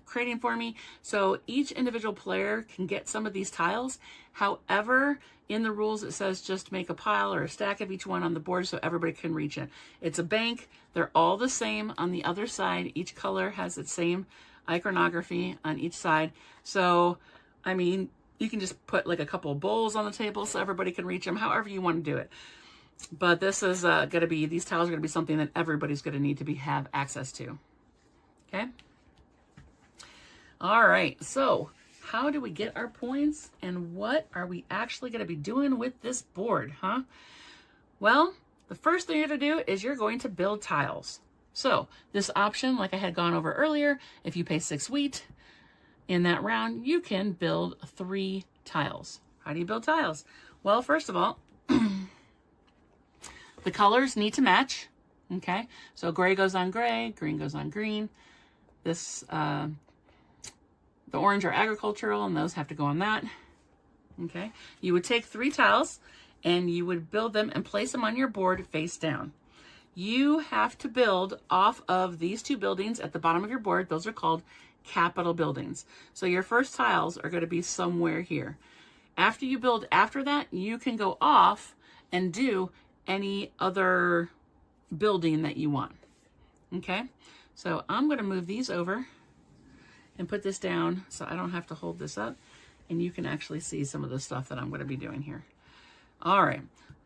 S2: creating for me. So each individual player can get some of these tiles. However, in the rules, it says just make a pile or a stack of each one on the board so everybody can reach it. It's a bank. They're all the same on the other side. Each color has its same iconography on each side. So, I mean, you can just put like a couple of bowls on the table so everybody can reach them, however you want to do it. But this is going to be, these tiles are going to be something that everybody's going to need to have access to. Okay. All right. So how do we get our points, and what are we actually going to be doing with this board, huh? Well, the first thing you're going to do is you're going to build tiles. So this option, like I had gone over earlier, if you pay 6 wheat in that round, you can build 3 tiles. How do you build tiles? Well, first of all, the colors need to match, okay? So gray goes on gray, green goes on green. This, the orange are agricultural, and those have to go on that, okay? You would take 3 tiles, and you would build them and place them on your board face down. You have to build off of these 2 buildings at the bottom of your board. Those are called capital buildings. So your first tiles are going to be somewhere here. After you build after that, you can go off and do any other building that you want. Okay, so I'm going to move these over and put this down so I don't have to hold this up, and you can actually see some of the stuff that I'm going to be doing here. All right,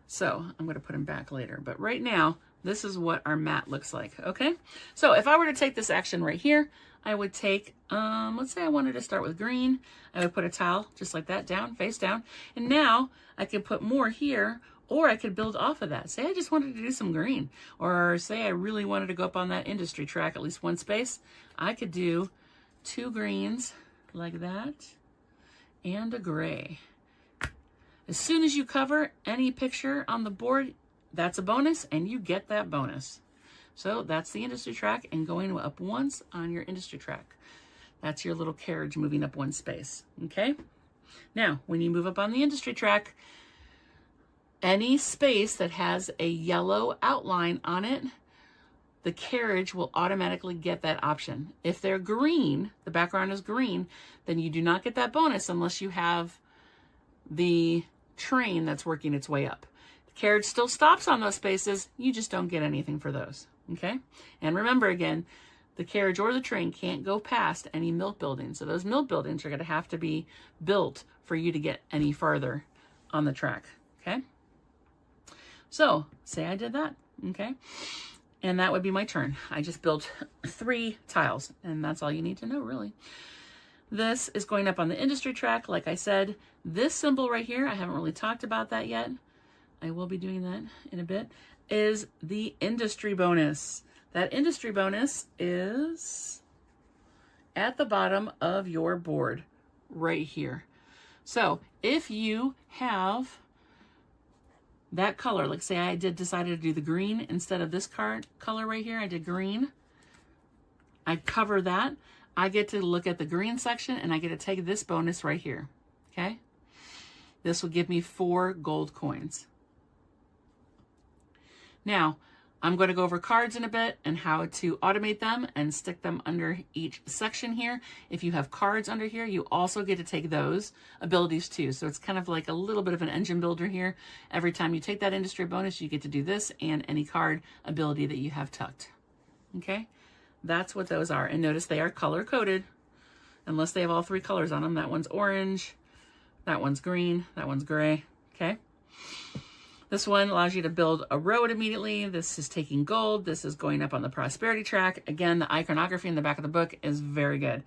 S2: so I'm going to put him back later, but right now, this is what our mat looks like, okay? So if I were to take this action right here, I would take, let's say I wanted to start with green. I would put a tile just like that down, face down. And now I could put more here, or I could build off of that. Say I just wanted to do some green, or say I really wanted to go up on that industry track, at least one space. I could do 2 greens like that and a gray. As soon as you cover any picture on the board, that's a bonus, and you get that bonus. So that's the industry track, and going up once on your industry track. That's your little carriage moving up one space, okay? Now, when you move up on the industry track, any space that has a yellow outline on it, the carriage will automatically get that option. If they're green, the background is green, then you do not get that bonus unless you have the train that's working its way up. The carriage still stops on those spaces, you just don't get anything for those, okay? And remember again, the carriage or the train can't go past any milk buildings. So those milk buildings are gonna have to be built for you to get any farther on the track, okay? So say I did that, okay? And that would be my turn. I just built 3 tiles, and that's all you need to know, really. This is going up on the industry track. Like I said, this symbol right here, I haven't really talked about that yet. I will be doing that in a bit, is the industry bonus. That industry bonus is at the bottom of your board right here. So if you have that color, like say I decided to do the green instead of this color right here, I did green. I cover that. I get to look at the green section, and I get to take this bonus right here, okay? This will give me 4 gold coins. Now, I'm going to go over cards in a bit and how to automate them and stick them under each section here. If you have cards under here, you also get to take those abilities too. So it's kind of like a little bit of an engine builder here. Every time you take that industry bonus, you get to do this and any card ability that you have tucked, okay? That's what those are. And notice they are color coded unless they have all 3 colors on them. That one's orange, that one's green, that one's gray, okay? This one allows you to build a road immediately. This is taking gold. This is going up on the prosperity track. Again, the iconography in the back of the book is very good.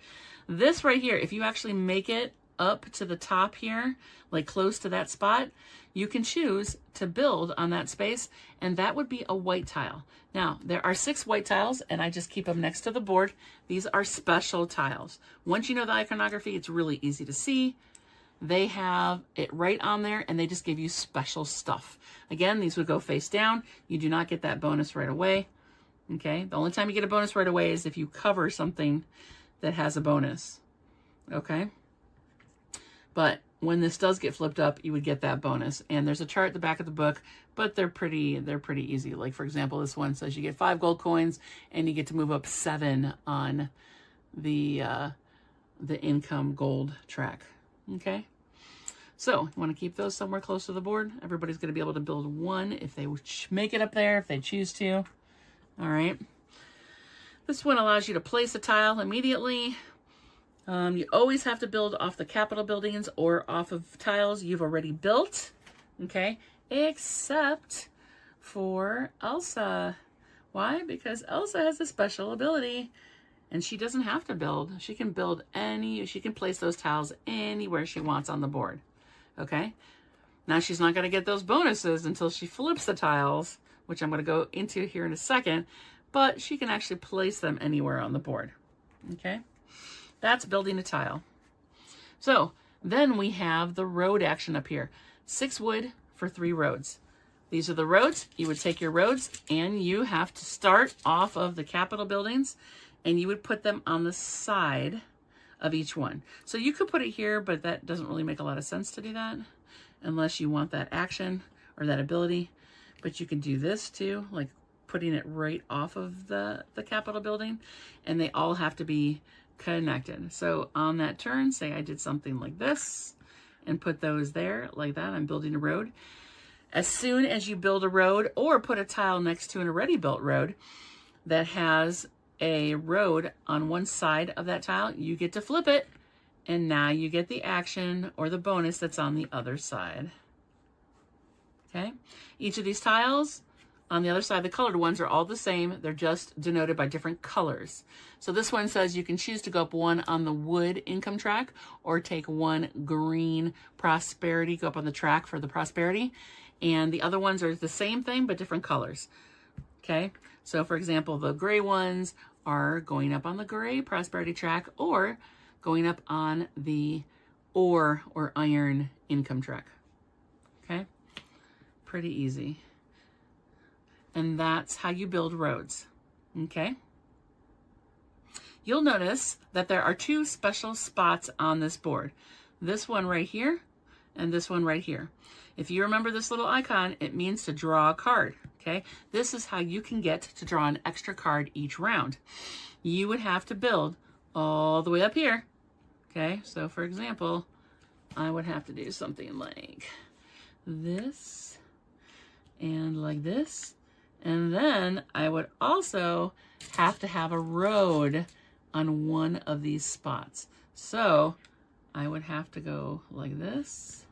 S2: This right here, if you actually make it up to the top here, like close to that spot, you can choose to build on that space, and that would be a white tile. Now, there are 6 white tiles, and I just keep them next to the board. These are special tiles. Once you know the iconography, it's really easy to see. They have it right on there, and they just give you special stuff. Again, these would go face down. You do not get that bonus right away, okay? The only time you get a bonus right away is if you cover something that has a bonus, okay? But when this does get flipped up, you would get that bonus. And there's a chart at the back of the book, but they're pretty easy. Like for example, this one says you get 5 gold coins and you get to move up 7 on the income gold track. Okay. So you want to keep those somewhere close to the board. Everybody's going to be able to build 1 if they make it up there, if they choose to. All right. This one allows you to place a tile immediately. You always have to build off the capital buildings or off of tiles you've already built, okay? Except for Elsa. Why? Because Elsa has a special ability, and she doesn't have to build. She can build she can place those tiles anywhere she wants on the board, okay? Now she's not gonna get those bonuses until she flips the tiles, which I'm gonna go into here in a second, but she can actually place them anywhere on the board, okay? That's building a tile. So then we have the road action up here. 6 wood for 3 roads. These are the roads. You would take your roads and you have to start off of the Capitol buildings and you would put them on the side of each one. So you could put it here, but that doesn't really make a lot of sense to do that unless you want that action or that ability. But you can do this too, like putting it right off of the Capitol building, and they all have to be connected. So on that turn, say I did something like this and put those there like that. I'm building a road. As soon as you build a road or put a tile next to an already built road that has a road on one side of that tile, you get to flip it, and now you get the action or the bonus that's on the other side. okay? Each of these tiles on the other side, the colored ones are all the same. They're just denoted by different colors. So this one says you can choose to go up one on the wood income track or take one green prosperity, go up on the track for the prosperity. And the other ones are the same thing, but different colors, okay? So for example, the gray ones are going up on the gray prosperity track or going up on the ore or iron income track, okay? Pretty easy. And that's how you build roads, okay? You'll notice that there are two special spots on this board. This one right here and this one right here. If you remember this little icon, it means to draw a card, okay? This is how you can get to draw an extra card each round. You would have to build all the way up here, okay? So for example, I would have to do something like this and like this. And then I would also have to have a road on one of these spots. So I would have to go like this.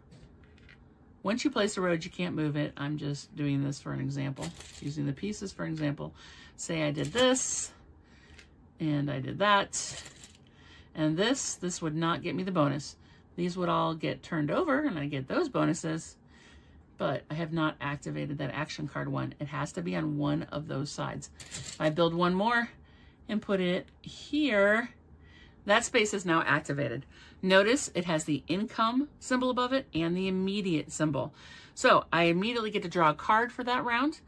S2: Once you place a road, you can't move it. I'm just doing this for an example, using the pieces for an example. Say I did this, and I did that, and this would not get me the bonus. These would all get turned over, and I get those bonuses, but I have not activated that action card one. It has to be on one of those sides. If I build one more and put it here, that space is now activated. Notice it has the income symbol above it and the immediate symbol. So I immediately get to draw a card for that round.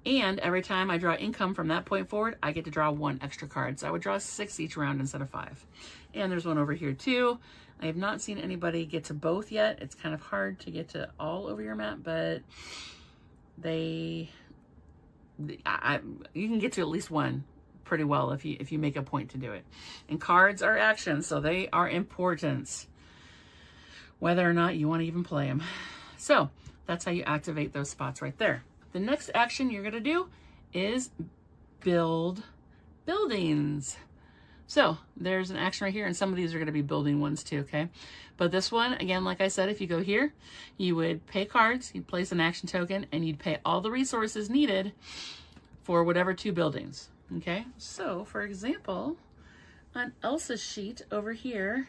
S2: And every time I draw income from that point forward, I get to draw one extra card. So I would draw 6 each round instead of 5. And there's one over here too. I have not seen anybody get to both yet. It's kind of hard to get to all over your map, but you can get to at least one pretty well if you make a point to do it. And cards are actions, so they are important, whether or not you want to even play them. So that's how you activate those spots right there. The next action you're going to do is build buildings. So there's an action right here, and some of these are going to be building ones too, okay? But this one, again, like I said, if you go here, you would pay cards, you'd place an action token, and you'd pay all the resources needed for whatever 2 buildings, okay? So, for example, on Elsa's sheet over here,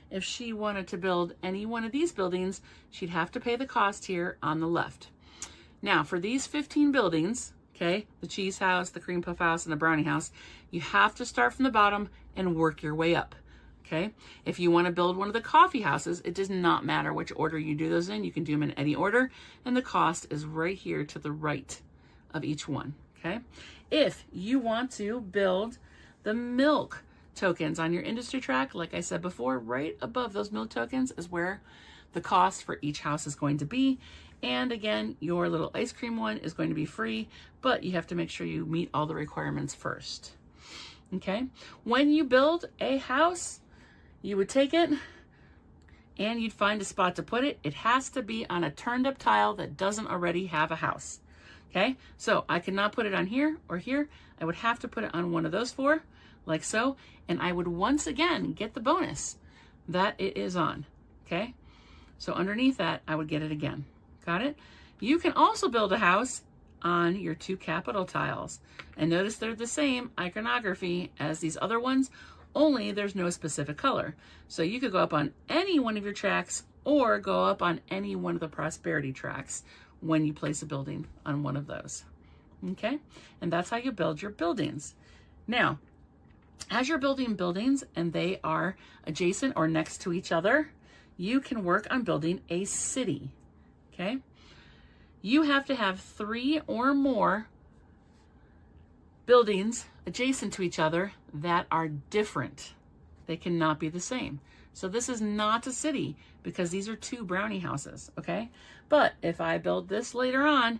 S2: if she wanted to build any one of these buildings, she'd have to pay the cost here on the left. Now, for these 15 buildings, okay, the cheese house, the cream puff house, and the brownie house, you have to start from the bottom and work your way up, okay? If you want to build one of the coffee houses, it does not matter which order you do those in. You can do them in any order, and the cost is right here to the right of each one, okay? If you want to build the milk tokens on your industry track, like I said before, right above those milk tokens is where the cost for each house is going to be. And again, your little ice cream one is going to be free, but you have to make sure you meet all the requirements first. Okay? When you build a house, you would take it and you'd find a spot to put it. It has to be on a turned up tile that doesn't already have a house. Okay? So I could not put it on here or here. I would have to put it on one of those 4, like so, and I would once again get the bonus that it is on. Okay? So underneath that, I would get it again. Got it? You can also build a house on your 2 capital tiles. And notice they're the same iconography as these other ones, only there's no specific color. So you could go up on any one of your tracks or go up on any one of the prosperity tracks when you place a building on one of those. Okay? And that's how you build your buildings. Now, as you're building buildings and they are adjacent or next to each other, you can work on building a city. Okay? You have to have 3 or more buildings adjacent to each other that are different. They cannot be the same. So this is not a city because these are 2 brownie houses, okay? But if I build this later on,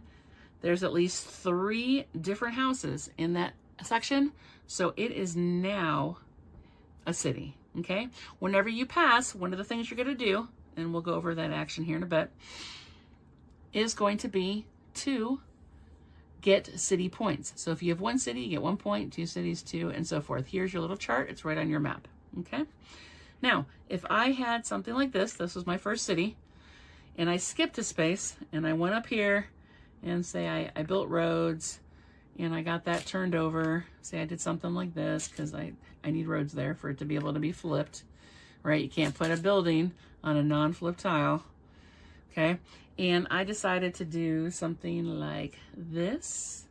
S2: there's at least 3 different houses in that section. So it is now a city, okay? Whenever you pass, one of the things you're going to do, and we'll go over that action here in a bit, is going to be to get city points. So if you have 1 city, you get 1 point, 2 cities, 2, and so forth. Here's your little chart. It's right on your map, okay? Now, if I had something like this was my first city, and I skipped a space, and I went up here, and say I built roads and I got that turned over. Say I did something like this because I need roads there for it to be able to be flipped, right? You can't put a building on a non-flip tile, okay? And I decided to do something like this.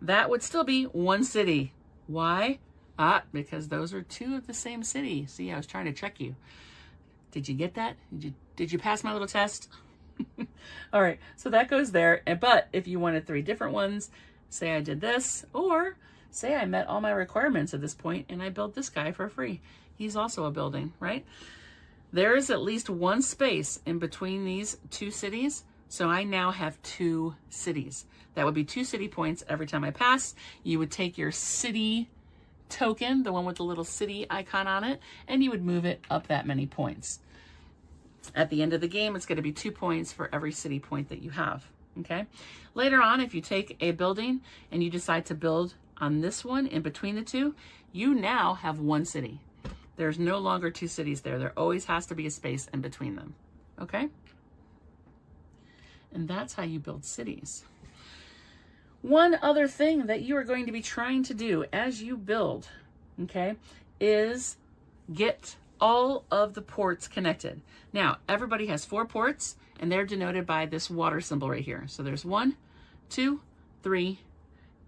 S2: That would still be one city. Why? Because those are two of the same city. See, I was trying to trick you. Did you get that? Did you pass my little test? All right, so that goes there. But if you wanted 3 different ones, say I did this, or say I met all my requirements at this point and I built this guy for free. He's also a building, right? There is at least one space in between these 2 cities, so I now have 2 cities. That would be 2 city points every time I pass. You would take your city token, the one with the little city icon on it, and you would move it up that many points. At the end of the game, it's going to be 2 points for every city point that you have, okay? Later on, if you take a building and you decide to build on this one in between the 2, you now have 1 city. There's no longer 2 cities there. There always has to be a space in between them, okay? And that's how you build cities. One other thing that you are going to be trying to do as you build, okay, is get all of the ports connected. Now, everybody has 4 ports, and they're denoted by this water symbol right here. So there's 1, 2, 3,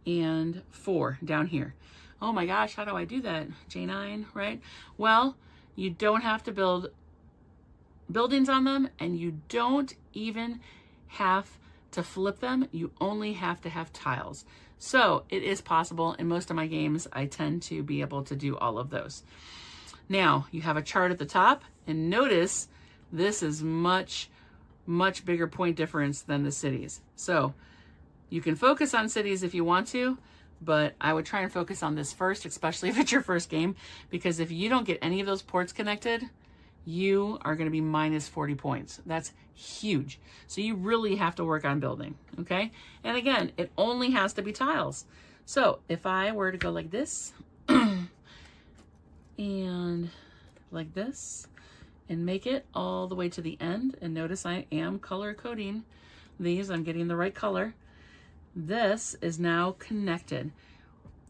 S2: and 4 down here. Oh my gosh, how do I do that? J9, right? Well, you don't have to build buildings on them, and you don't even have to flip them. You only have to have tiles. So it is possible. In most of my games, I tend to be able to do all of those. Now, you have a chart at the top, and notice this is much bigger point difference than the cities. So you can focus on cities if you want to, but I would try and focus on this first, especially if it's your first game, because if you don't get any of those ports connected, you are going to be minus 40 points. That's huge. So you really have to work on building, okay? And again, it only has to be tiles. So if I were to go like this, and like this, and make it all the way to the end, and notice I am color coding these, I'm getting the right color. This is now connected.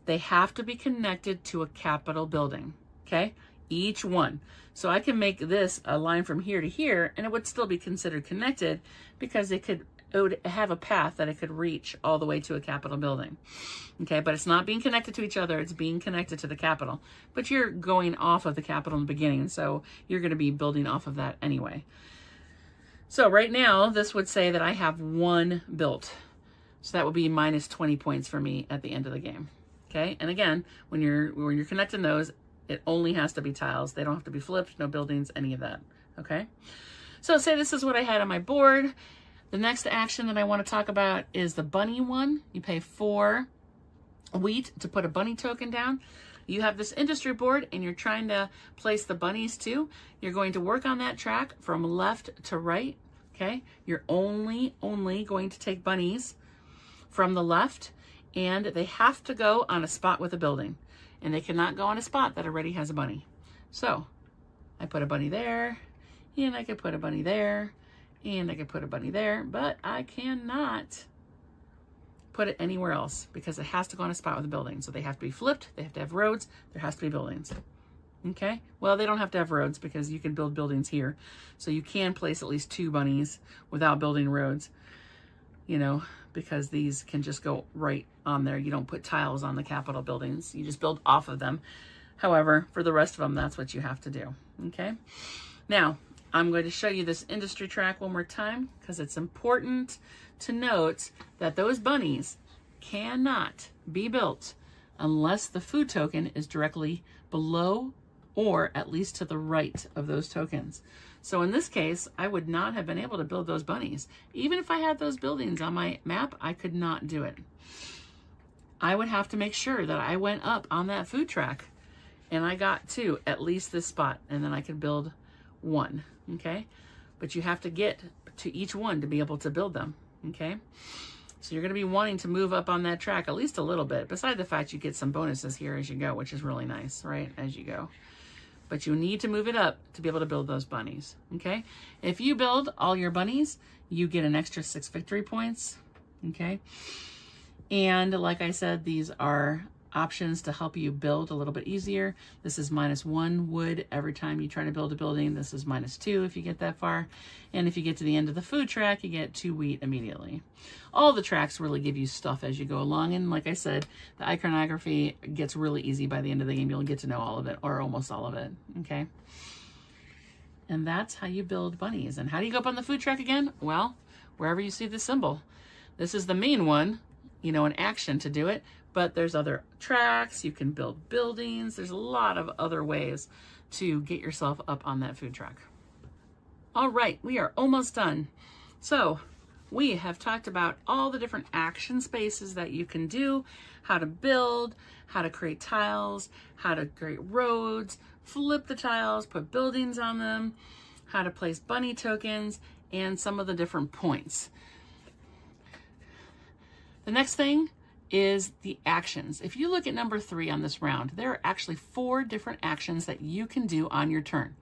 S2: They have to be connected to a capital building, okay? Each one. So I can make this a line from here to here, and it would still be considered connected because it would have a path that it could reach all the way to a capital building. Okay, but it's not being connected to each other, it's being connected to the capital. But you're going off of the capital in the beginning, so you're going to be building off of that anyway. So right now, this would say that I have 1 built. So that would be minus 20 points for me at the end of the game. Okay, and again, when you're connecting those, it only has to be tiles. They don't have to be flipped, no buildings, any of that, okay? So say this is what I had on my board. The next action that I want to talk about is the bunny one. You pay 4 wheat to put a bunny token down. You have this industry board and you're trying to place the bunnies too. You're going to work on that track from left to right, okay? You're only going to take bunnies from the left, and they have to go on a spot with a building. And they cannot go on a spot that already has a bunny. So I put a bunny there, and I could put a bunny there, and I could put a bunny there, but I cannot put it anywhere else because it has to go on a spot with a building. So they have to be flipped, they have to have roads, there has to be buildings. Okay, well, they don't have to have roads because you can build buildings here. So you can place at least 2 bunnies without building roads, you know, because these can just go right on there. You don't put tiles on the Capitol buildings. You just build off of them. However, for the rest of them, that's what you have to do, okay? Now, I'm going to show you this industry track one more time because it's important to note that those bunnies cannot be built unless the food token is directly below or at least to the right of those tokens. So in this case, I would not have been able to build those bunnies. Even if I had those buildings on my map, I could not do it. I would have to make sure that I went up on that food track and I got to at least this spot, and then I could build 1, okay? But you have to get to each one to be able to build them, okay? So you're gonna be wanting to move up on that track at least a little bit, beside the fact you get some bonuses here as you go, which is really nice, right, as you go. but you need to move it up to be able to build those bunnies, okay? If you build all your bunnies, you get an extra 6 victory points, okay? And like I said, these are options to help you build a little bit easier. This is -1 wood every time you try to build a building. This is -2 if you get that far. And if you get to the end of the food track, you get 2 wheat immediately. All the tracks really give you stuff as you go along. And like I said, the iconography gets really easy by the end of the game. You'll get to know all of it, or almost all of it, okay? And that's how you build bunnies. And how do you go up on the food track again? Well, wherever you see the symbol. This is the main one, you know, an action to do it. But there's other tracks, you can build buildings. There's a lot of other ways to get yourself up on that food truck. All right, we are almost done. So we have talked about all the different action spaces that you can do, how to build, how to create tiles, how to create roads, flip the tiles, put buildings on them, how to place bunny tokens, and some of the different points. The next thing is the actions. If you look at number 3 on this round, there are actually 4 different actions that you can do on your turn.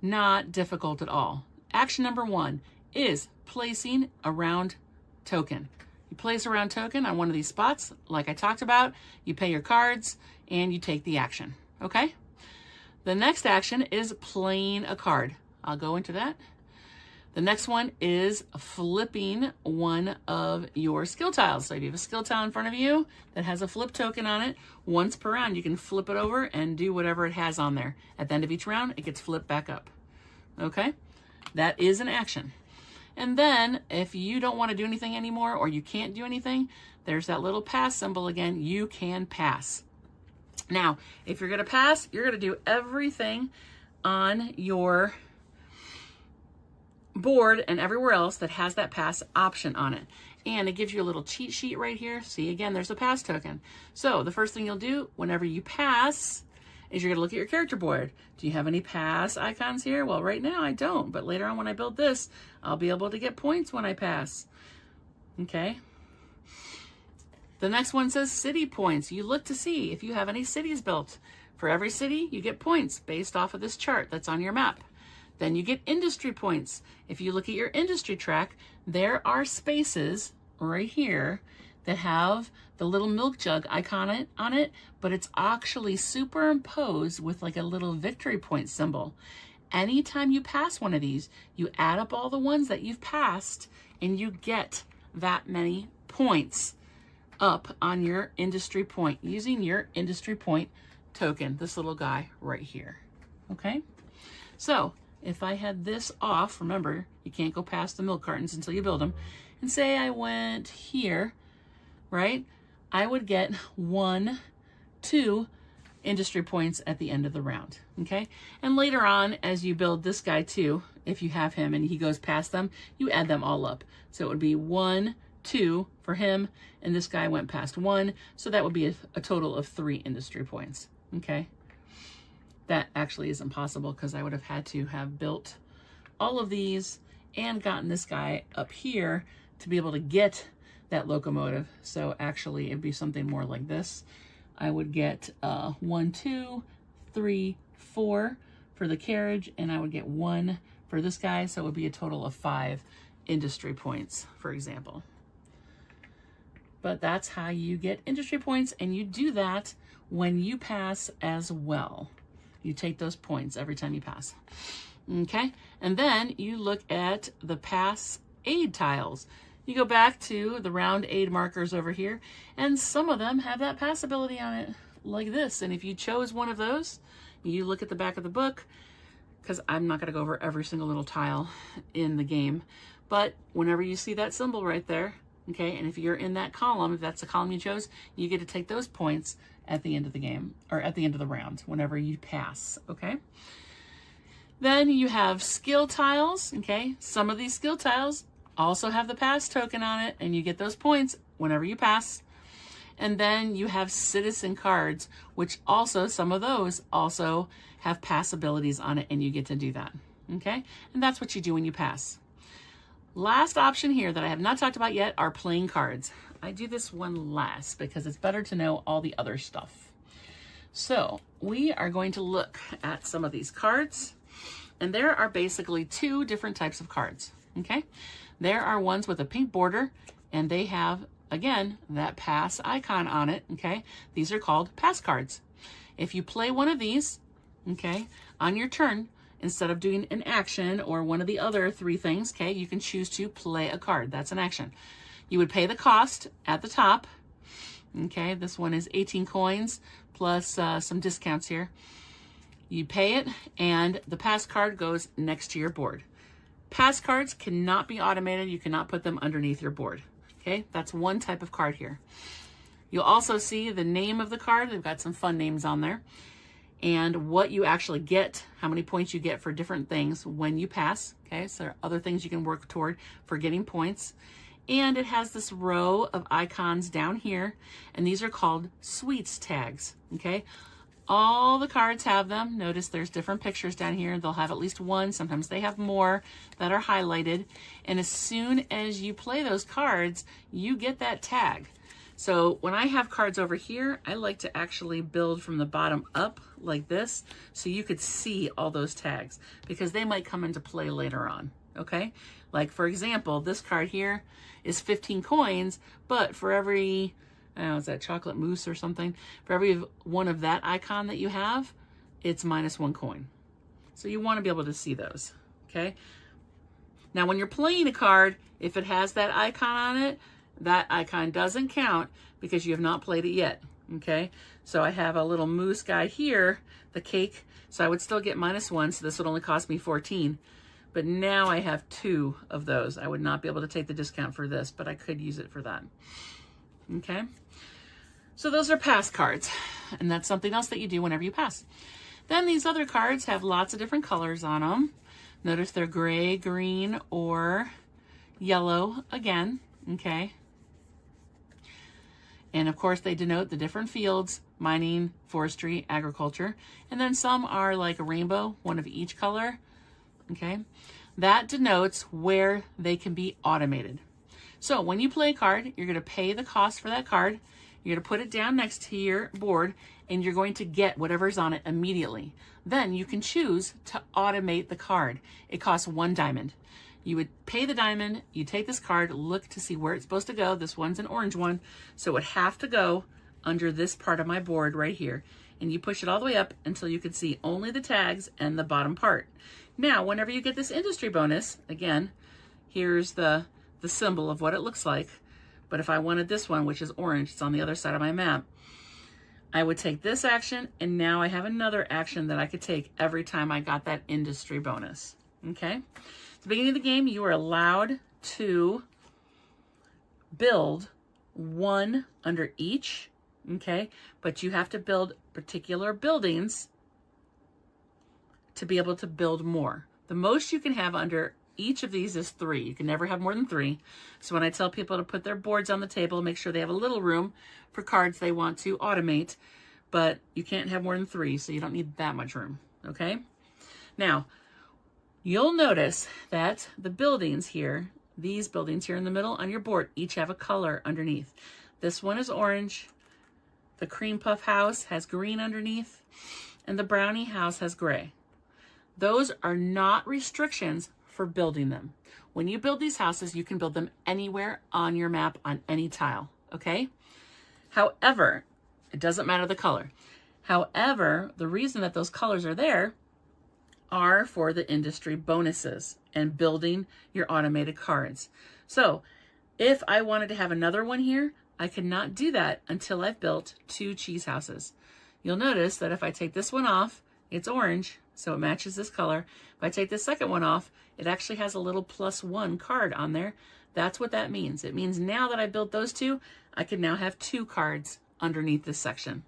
S2: Not difficult at all. Action number 1 is placing a round token. You place a round token on one of these spots, like I talked about, you pay your cards, and you take the action, okay? The next action is playing a card. I'll go into that. The next one is flipping one of your skill tiles. So if you have a skill tile in front of you that has a flip token on it, once per round you can flip it over and do whatever it has on there. At the end of each round, it gets flipped back up. Okay? That is an action. And then if you don't want to do anything anymore, or you can't do anything, there's that little pass symbol again. You can pass. Now, if you're going to pass, you're going to do everything on your board and everywhere else that has that pass option on it. And it gives you a little cheat sheet right here. See, again, there's a pass token. So the first thing you'll do whenever you pass is you're going to look at your character board. Do you have any pass icons here? Well, right now I don't, but later on when I build this, I'll be able to get points when I pass. Okay. The next one says city points. You look to see if you have any cities built. For every city, you get points based off of this chart that's on your map. Then you get industry points. If you look at your industry track, there are spaces right here that have the little milk jug icon on it, but it's actually superimposed with like a little victory point symbol. Anytime you pass one of these, you add up all the ones that you've passed and you get that many points up on your industry point using your industry point token, this little guy right here. Okay? So if I had this off, remember, you can't go past the milk cartons until you build them, and say I went here, right? I would get 1, 2 industry points at the end of the round, okay? And later on, as you build this guy too, if you have him and he goes past them, you add them all up. So it would be 1, 2 for him, and this guy went past 1, so that would be a total of 3 industry points, okay? That actually isn't possible because I would have had to have built all of these and gotten this guy up here to be able to get that locomotive. So actually it'd be something more like this. I would get 1, 2, 3, 4 for the carriage, and I would get 1 for this guy. So it would be a total of 5 industry points, for example. But that's how you get industry points, and you do that when you pass as well. You take those points every time you pass. Okay, and then you look at the pass aid tiles. You go back to the round aid markers over here, and some of them have that pass ability on it, like this. And if you chose one of those, you look at the back of the book, because I'm not going to go over every single little tile in the game, but whenever you see that symbol right there, okay, and if you're in that column, if that's the column you chose, you get to take those points at the end of the game, or at the end of the round, whenever you pass, okay? Then you have skill tiles, okay? Some of these skill tiles also have the pass token on it, and you get those points whenever you pass. And then you have citizen cards, which also, some of those also have pass abilities on it, and you get to do that, okay? And that's what you do when you pass. Last option here that I have not talked about yet are playing cards. I do this one last because it's better to know all the other stuff. So we are going to look at some of these cards, and there are basically two different types of cards, okay? There are ones with a pink border, and they have, again, that pass icon on it, okay? These are called pass cards. If you play one of these, okay, on your turn, instead of doing an action or one of the other three things, okay, you can choose to play a card. That's an action. You would pay the cost at the top, okay? This one is 18 coins plus some discounts here. You pay it, and the pass card goes next to your board. Pass cards cannot be automated. You cannot put them underneath your board, okay? That's one type of card here. You'll also see the name of the card. They've got some fun names on there. And what you actually get, how many points you get for different things when you pass, okay? So there are other things you can work toward for getting points. And it has this row of icons down here, and these are called sweets tags, okay? All the cards have them. Notice there's different pictures down here. They'll have at least one. Sometimes they have more that are highlighted. And as soon as you play those cards, you get that tag. So when I have cards over here, I like to actually build from the bottom up like this so you could see all those tags because they might come into play later on, okay? Like for example, this card here is 15 coins, but for every, I don't know, is that chocolate mousse or something? For every one of that icon that you have, it's -1 coin. So you want to be able to see those, okay? Now when you're playing a card, if it has that icon on it, that icon doesn't count because you have not played it yet, okay? So I have a little mousse guy here, the cake, so I would still get -1, so this would only cost me 14. But now I have 2 of those. I would not be able to take the discount for this, but I could use it for that, okay? So those are pass cards, and that's something else that you do whenever you pass. Then these other cards have lots of different colors on them. Notice they're gray, green, or yellow again, okay? And of course they denote the different fields, mining, forestry, agriculture. And then some are like a rainbow, one of each color, okay? That denotes where they can be automated. So when you play a card, you're gonna pay the cost for that card, you're gonna put it down next to your board, and you're going to get whatever's on it immediately. Then you can choose to automate the card. It costs 1 diamond. You would pay the diamond, you take this card, look to see where it's supposed to go. This one's an orange one, so it would have to go under this part of my board right here. And you push it all the way up until you can see only the tags and the bottom part. Now, whenever you get this industry bonus, again, here's the symbol of what it looks like. But if I wanted this one, which is orange, it's on the other side of my map, I would take this action, and now I have another action that I could take every time I got that industry bonus, okay? At the beginning of the game, you are allowed to build 1 under each, okay? But you have to build particular buildings to be able to build more. The most you can have under each of these is 3. You can never have more than 3. So when I tell people to put their boards on the table, make sure they have a little room for cards they want to automate, but you can't have more than 3, so you don't need that much room, okay? Now, you'll notice that the buildings here, these buildings here in the middle on your board, each have a color underneath. This one is orange, the cream puff house has green underneath, and the brownie house has gray. Those are not restrictions for building them. When you build these houses, you can build them anywhere on your map on any tile, okay? However, it doesn't matter the color. However, the reason that those colors are there are for the industry bonuses and building your automated cards. So if I wanted to have another one here, I could not do that until I've built 2 cheese houses. You'll notice that if I take this one off, it's orange, so it matches this color. If I take the second one off, it actually has a little +1 card on there. That's what that means. It means now that I built those 2, I can now have 2 cards underneath this section,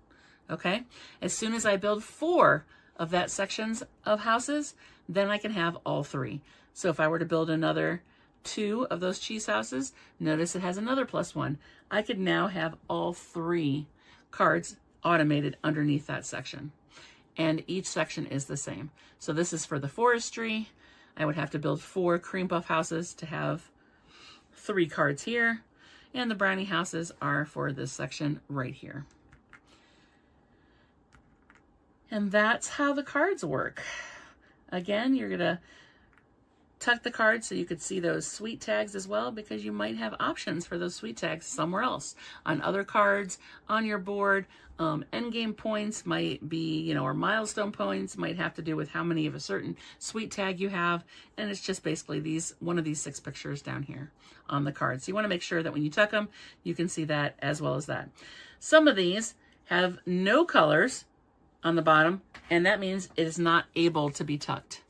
S2: okay? As soon as I build 4 of that sections of houses, then I can have all 3. So if I were to build another 2 of those cheese houses, notice it has another +1. I could now have all 3 cards automated underneath that section. And each section is the same. So this is for the forestry. I would have to build 4 cream puff houses to have 3 cards here. And the brownie houses are for this section right here. And that's how the cards work. Again, you're going to tuck the cards so you could see those sweet tags as well, because you might have options for those sweet tags somewhere else on other cards on your board. Endgame points might be, you know, or milestone points might have to do with how many of a certain sweet tag you have. And it's just basically one of these 6 pictures down here on the card. So you want to make sure that when you tuck them, you can see that as well as that. Some of these have no colors on the bottom, and that means it is not able to be tucked.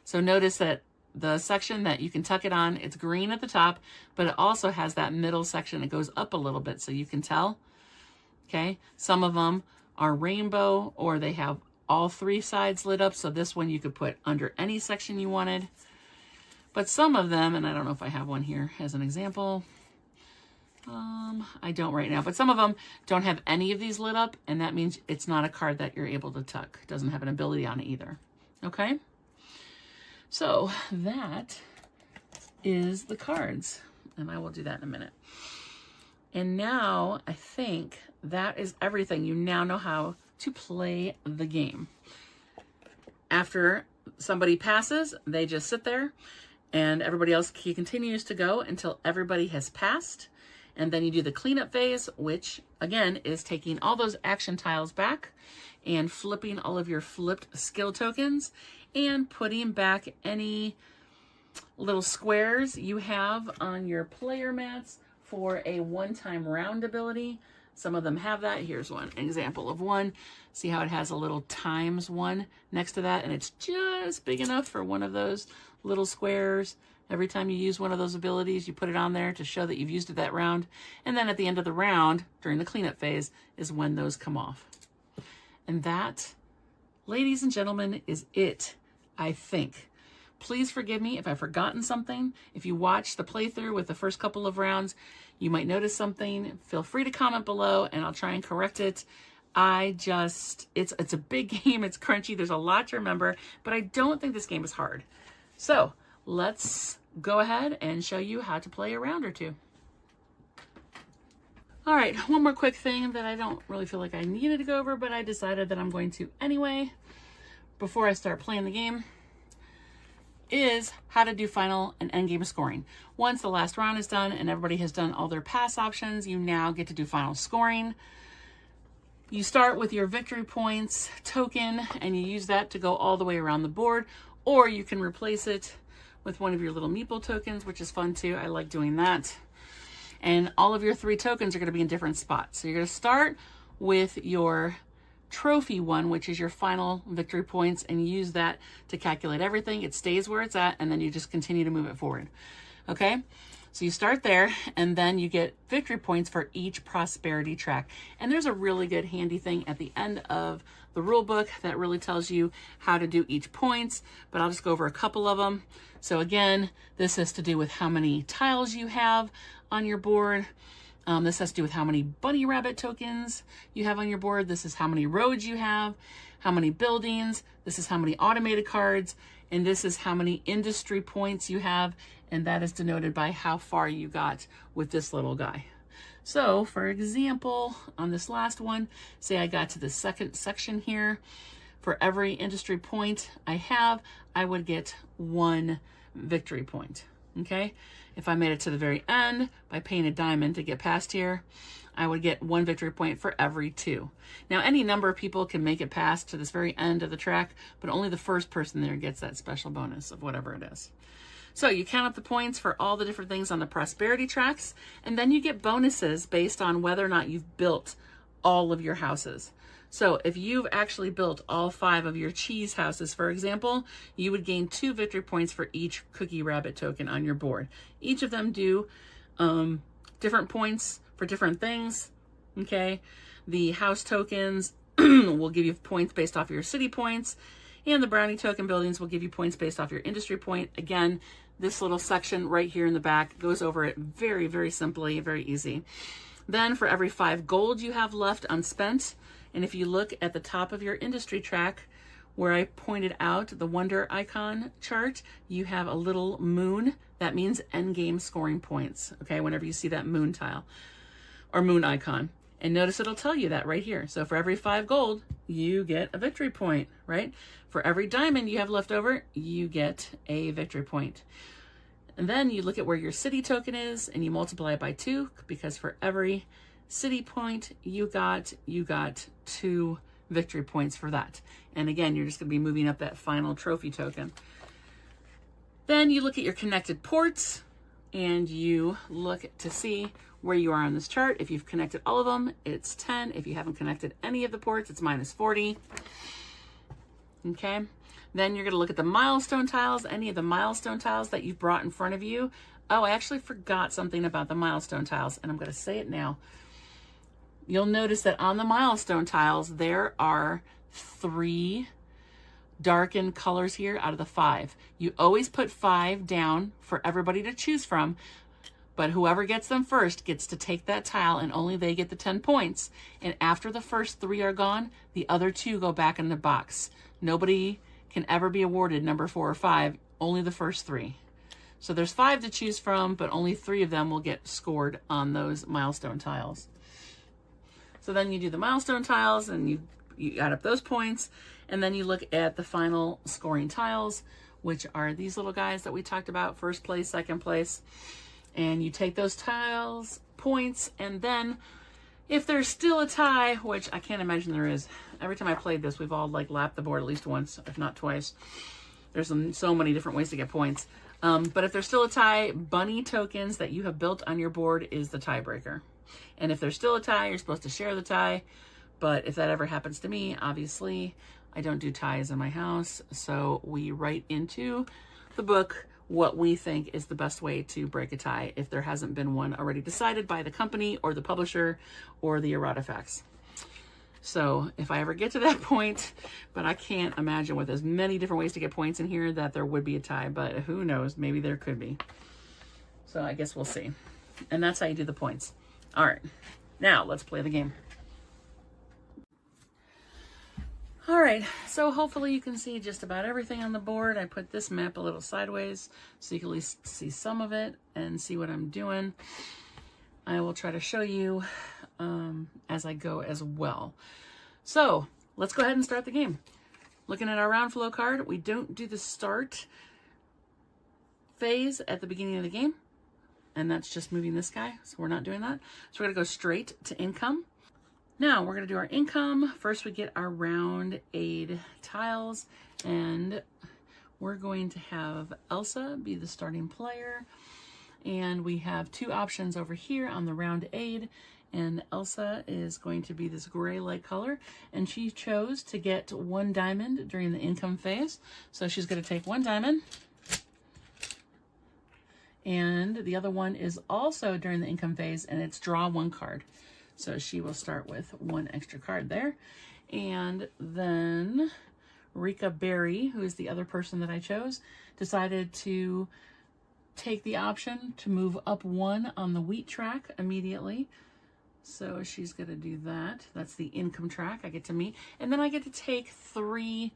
S2: So notice that the section that you can tuck it on, it's green at the top, but it also has that middle section. It goes up a little bit so you can tell. Okay, some of them are rainbow, or they have all 3 sides lit up. So this one you could put under any section you wanted. But some of them, and I don't know if I have one here as an example. I don't right now, but some of them don't have any of these lit up, and that means it's not a card that you're able to tuck. It doesn't have an ability on it either. Okay, so that is the cards, and I will do that in a minute. And now I think that is everything. You now know how to play the game. After somebody passes, they just sit there, and everybody else continues to go until everybody has passed. And then you do the cleanup phase, which again is taking all those action tiles back and flipping all of your flipped skill tokens and putting back any little squares you have on your player mats for a one-time round ability. Some of them have that. Here's one example of one. See how it has a little ×1 next to that, and it's just big enough for one of those little squares. Every time you use one of those abilities, you put it on there to show that you've used it that round. And then at the end of the round, during the cleanup phase, is when those come off. And that, ladies and gentlemen, is it, I think. Please forgive me if I've forgotten something. If you watch the playthrough with the first couple of rounds, you might notice something. Feel free to comment below and I'll try and correct it. It's a big game. It's crunchy. There's a lot to remember, but I don't think this game is hard. So let's go ahead and show you how to play a round or two. All right, one more quick thing that I don't really feel like I needed to go over, but I decided that I'm going to anyway, before I start playing the game, is how to do final and end game scoring. Once the last round is done and everybody has done all their pass options, you now get to do final scoring. You start with your victory points token and you use that to go all the way around the board, or you can replace it with one of your little meeple tokens, which is fun too. I like doing that. And all of your 3 tokens are going to be in different spots. So you're going to start with your trophy one, which is your final victory points, and use that to calculate everything. It stays where it's at, and then you just continue to move it forward. Okay? So you start there, and then you get victory points for each prosperity track. And there's a really good handy thing at the end of the rule book that really tells you how to do each points, but I'll just go over a couple of them. So again, this has to do with how many tiles you have on your board. This has to do with how many bunny rabbit tokens you have on your board. This is how many roads you have, how many buildings. This is how many automated cards. And this is how many industry points you have. And that is denoted by how far you got with this little guy. So for example, on this last one, say I got to the second section here. For every industry point I have, I would get 1 victory point. Okay? If I made it to the very end by paying a diamond to get past here, I would get 1 victory point for every 2. Now, any number of people can make it past to this very end of the track, but only the first person there gets that special bonus of whatever it is. So you count up the points for all the different things on the prosperity tracks, and then you get bonuses based on whether or not you've built all of your houses. So if you've actually built all 5 of your cheese houses, for example, you would gain 2 victory points for each cookie rabbit token on your board. Each of them do different points for different things, okay? The house tokens will give you points based off of your city points, and the brownie token buildings will give you points based off your industry point. Again, this little section right here in the back goes over it very, very simply, very easy. Then for every 5 gold you have left unspent, and if you look at the top of your industry track where I pointed out the wonder icon chart, you have a little moon. That means end game scoring points, okay, whenever you see that moon tile or moon icon. And notice it'll tell you that right here. So for every 5 gold, you get a victory point, right? For every diamond you have left over, you get a victory point. And then you look at where your city token is and you multiply it by 2, because for every city point you got 2 victory points for that. And again, you're just going to be moving up that final trophy token. Then you look at your connected ports and you look to see where you are on this chart. If you've connected all of them, it's 10. If you haven't connected any of the ports, it's minus 40. Okay. Then you're going to look at the milestone tiles, any of the milestone tiles that you've brought in front of you. Oh, I actually forgot something about the milestone tiles, and I'm going to say it now. You'll notice that on the milestone tiles, there are 3 darkened colors here out of the 5. You always put 5 down for everybody to choose from, but whoever gets them first gets to take that tile, and only they get the 10 points. And after the first 3 are gone, the other 2 go back in the box. Nobody can ever be awarded number 4 or 5, only the first 3. So there's 5 to choose from, but only 3 of them will get scored on those milestone tiles. So then you do the milestone tiles and you add up those points, and then you look at the final scoring tiles, which are these little guys that we talked about, first place, second place. And you take those tiles, points, and then if there's still a tie, which I can't imagine there is. Every time I played this, we've all like lapped the board at least once, if not twice. There's so many different ways to get points. But if there's still a tie, bunny tokens that you have built on your board is the tiebreaker. And if there's still a tie, you're supposed to share the tie. But if that ever happens to me, obviously, I don't do ties in my house. So we write into the book what we think is the best way to break a tie if there hasn't been one already decided by the company or the publisher or the errata-facts. So if I ever get to that point, but I can't imagine with as many different ways to get points in here that there would be a tie, but who knows, maybe there could be. So I guess we'll see. And that's how you do the points. All right, now let's play the game. All right, so hopefully you can see just about everything on the board. I put this map a little sideways so you can at least see some of it and see what I'm doing. I will try to show you as I go as well. So let's go ahead and start the game. Looking at our round flow card, we don't do the start phase at the beginning of the game, and that's just moving this guy, so we're not doing that. So we're gonna go straight to income. Now we're gonna do our income. First we get our round aid tiles, and we're going to have Elsa be the starting player. And we have 2 options over here on the round aid, and Elsa is going to be this gray-like color, and she chose to get 1 diamond during the income phase. So she's gonna take 1 diamond. And the other one is also during the income phase, and it's draw 1 card. So she will start with 1 extra card there. And then Rika Berry, who is the other person that I chose, decided to take the option to move up 1 on the wheat track immediately. So she's going to do that. That's the income track I get to meet. And then I get to take 3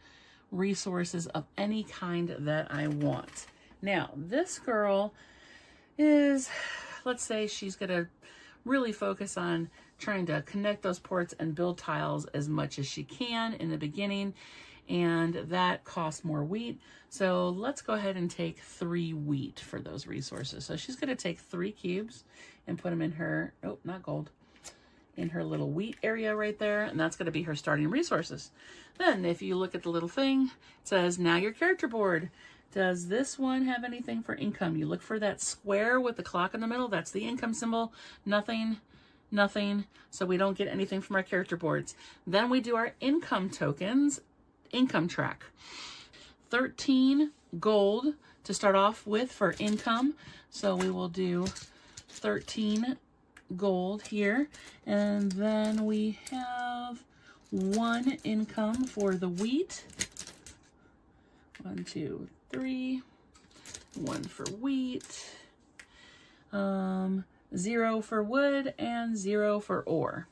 S2: resources of any kind that I want. Now, this girl is, let's say she's going to really focus on trying to connect those ports and build tiles as much as she can in the beginning, and that costs more wheat. So let's go ahead and take 3 wheat for those resources. So she's going to take 3 cubes and put them in her, oh, not gold, in her little wheat area right there, and that's going to be her starting resources. Then if you look at the little thing, it says, now your character board. Does this one have anything for income? You look for that square with the clock in the middle. That's the income symbol. Nothing, nothing. So we don't get anything from our character boards. Then we do our income tokens, income track. 13 gold to start off with for income. So we will do 13 gold here. And then we have 1 income for the wheat. 1, 2, 3, 1 for wheat, 0 for wood, and 0 for ore.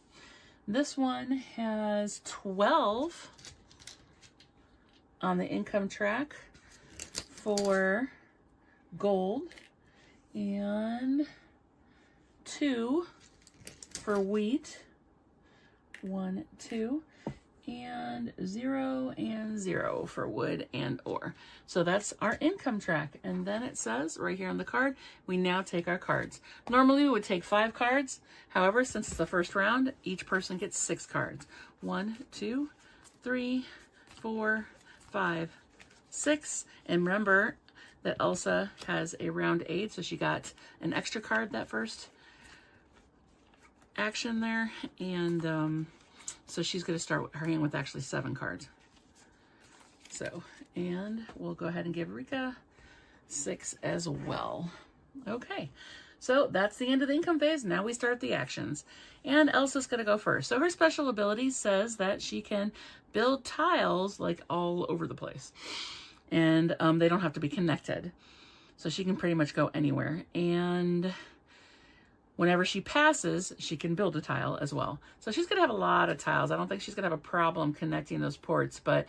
S2: This one has 12 on the income track for gold, and 2 for wheat, 1, 2, and 0 and 0 for wood and ore. So that's our income track. And then it says right here on the card, we now take our cards. Normally we would take 5 cards. However, since it's the first round, each person gets 6 cards. 1, 2, 3, 4, 5, 6. And remember that Elsa has a round aid, so she got an extra card that first action there. And so she's going to start her hand with actually 7 cards. So, and we'll go ahead and give Rika 6 as well. Okay, so that's the end of the income phase. Now we start the actions. And Elsa's going to go first. So her special ability says that she can build tiles like all over the place. And they don't have to be connected. So she can pretty much go anywhere. And whenever she passes, she can build a tile as well. So she's going to have a lot of tiles. I don't think she's going to have a problem connecting those ports, but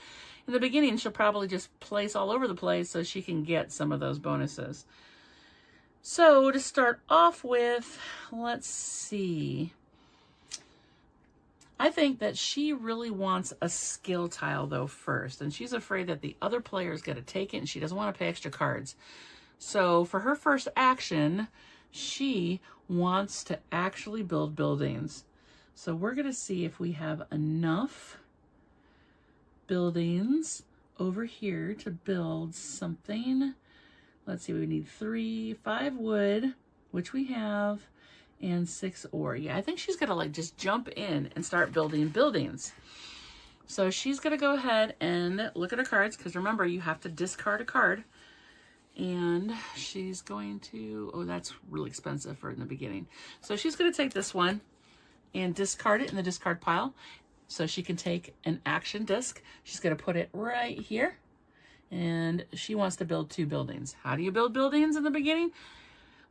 S2: in the beginning, she'll probably just place all over the place so she can get some of those bonuses. So to start off with, let's see. I think that she really wants a skill tile though first, and she's afraid that the other player is going to take it and she doesn't want to pay extra cards. So for her first action, she wants to actually build buildings. So we're going to see if we have enough buildings over here to build something. Let's see, we need 5 wood, which we have, and 6 ore. Yeah, I think she's going to like just jump in and start building buildings. So she's going to go ahead and look at her cards, because remember, you have to discard a card. And she's going to, oh, that's really expensive for in the beginning. So she's going to take this one and discard it in the discard pile. So she can take an action disc. She's going to put it right here. And she wants to build 2 buildings. How do you build buildings in the beginning?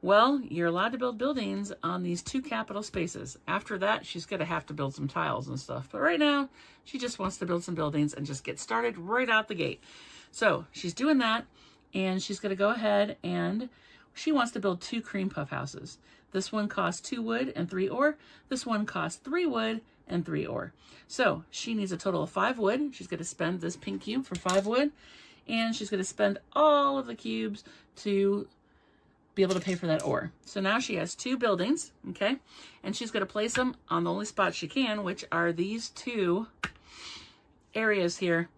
S2: Well, you're allowed to build buildings on these 2 capital spaces. After that, she's going to have to build some tiles and stuff. But right now, she just wants to build some buildings and just get started right out the gate. So she's doing that. And she's going to go ahead and she wants to build 2 cream puff houses. This one costs 2 wood and 3 ore. This one costs 3 wood and 3 ore. So she needs a total of 5 wood. She's going to spend this pink cube for 5 wood. And she's going to spend all of the cubes to be able to pay for that ore. So now she has 2 buildings, okay? And she's going to place them on the only spot she can, which are these 2 areas here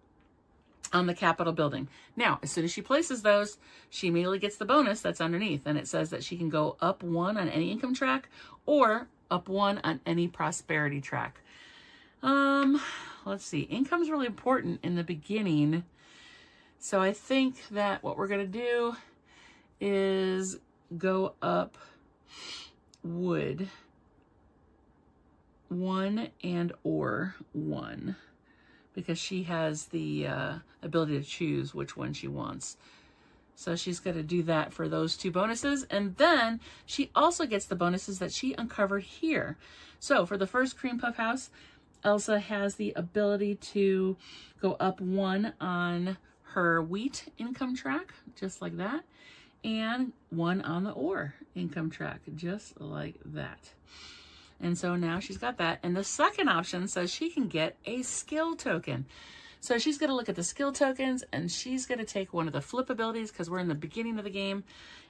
S2: on the Capitol building. Now, as soon as she places those, she immediately gets the bonus that's underneath. And it says that she can go up 1 on any income track or up 1 on any prosperity track. Let's see. Income's really important in the beginning. So I think that what we're going to do is go up wood 1 and ore 1. Because she has the ability to choose which one she wants. So she's going to do that for those 2 bonuses. And then she also gets the bonuses that she uncovered here. So for the first cream puff house, Elsa has the ability to go up 1 on her wheat income track, just like that. And 1 on the ore income track, just like that. And so now she's got that. And the second option says she can get a skill token. So she's going to look at the skill tokens and she's going to take one of the flip abilities because we're in the beginning of the game.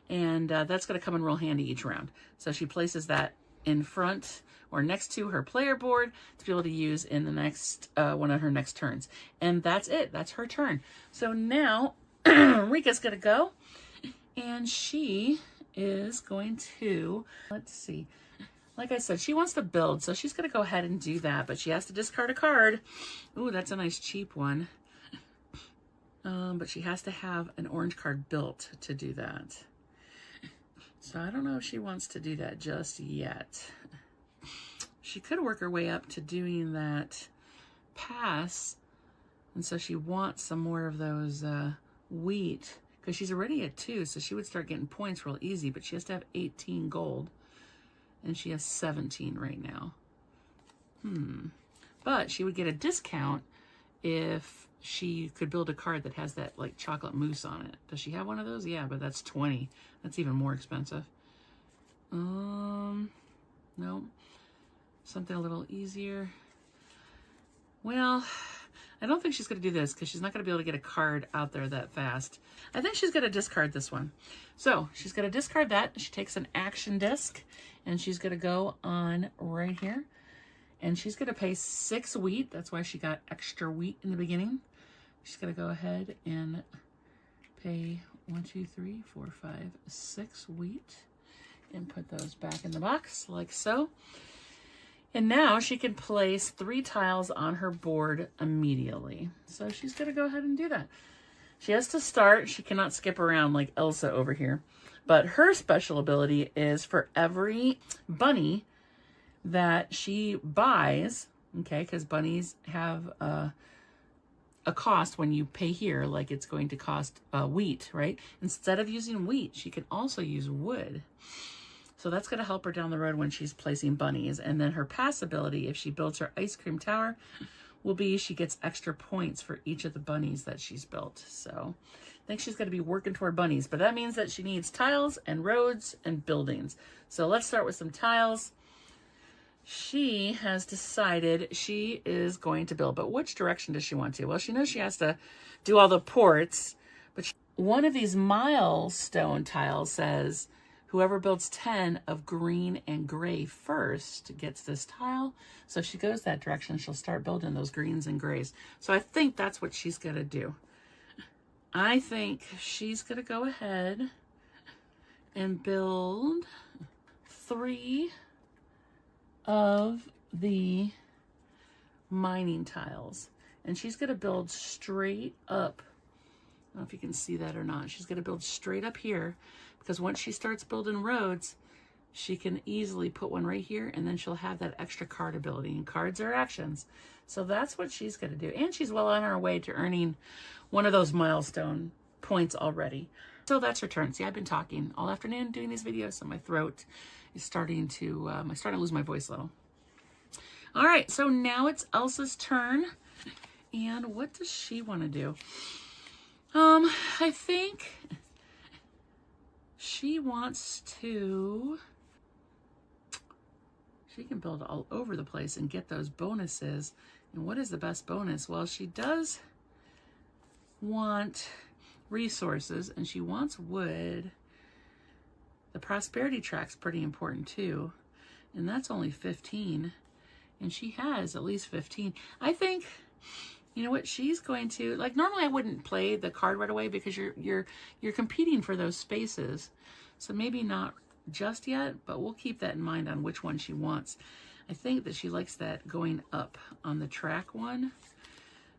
S2: And that's going to come in real handy each round. So she places that in front or next to her player board to be able to use in the next one of her next turns. And that's it. That's her turn. So now Rika's going to go and she is going to, let's see. Like I said, she wants to build, so she's going to go ahead and do that, but she has to discard a card. Ooh, that's a nice cheap one. But she has to have an orange card built to do that. So I don't know if she wants to do that just yet. She could work her way up to doing that pass, and so she wants some more of those wheat, because she's already at 2, so she would start getting points real easy, but she has to have 18 gold. And she has 17 right now. But she would get a discount if she could build a card that has that like chocolate mousse on it. Does she have one of those? Yeah, but that's 20. That's even more expensive. No. Something a little easier. Well, I don't think she's going to do this because she's not going to be able to get a card out there that fast. I think she's going to discard this one. So she's going to discard that. She takes an action disc and she's going to go on right here. And she's going to pay 6 wheat. That's why she got extra wheat in the beginning. She's going to go ahead and pay 1, 2, 3, 4, 5, 6 wheat. And put those back in the box like so. And now she can place 3 tiles on her board immediately. So she's going to go ahead and do that. She has to start. She cannot skip around like Elsa over here. But her special ability is for every bunny that she buys, okay, because bunnies have a cost when you pay here, like it's going to cost wheat, right? Instead of using wheat, she can also use wood. So that's going to help her down the road when she's placing bunnies. And then her pass ability, if she builds her ice cream tower, will be she gets extra points for each of the bunnies that she's built. So I think she's going to be working toward bunnies. But that means that she needs tiles and roads and buildings. So let's start with some tiles. She has decided she is going to build. But which direction does she want to? Well, she knows she has to do all the ports. But one of these milestone tiles says, whoever builds 10 of green and gray first gets this tile. So if she goes that direction, she'll start building those greens and grays. So I think that's what she's going to do. I think she's going to go ahead and build 3 of the mining tiles. And she's going to build straight up. I don't know if you can see that or not. She's going to build straight up here. Because once she starts building roads, she can easily put one right here, and then she'll have that extra card ability. And cards are actions. So that's what she's going to do. And she's well on her way to earning one of those milestone points already. So that's her turn. See, I've been talking all afternoon doing these videos, so my throat is starting to, I'm starting to lose my voice a little. All right, so now it's Elsa's turn. And what does she want to do? I think she wants to, she can build all over the place and get those bonuses. And what is the best bonus? Well, she does want resources and she wants wood. The prosperity track's pretty important too. And that's only 15. And she has at least 15. I think, you know what, she's going to, like, normally I wouldn't play the card right away because you're competing for those spaces. So maybe not just yet, but we'll keep that in mind on which one she wants. I think that she likes that going up on the track one.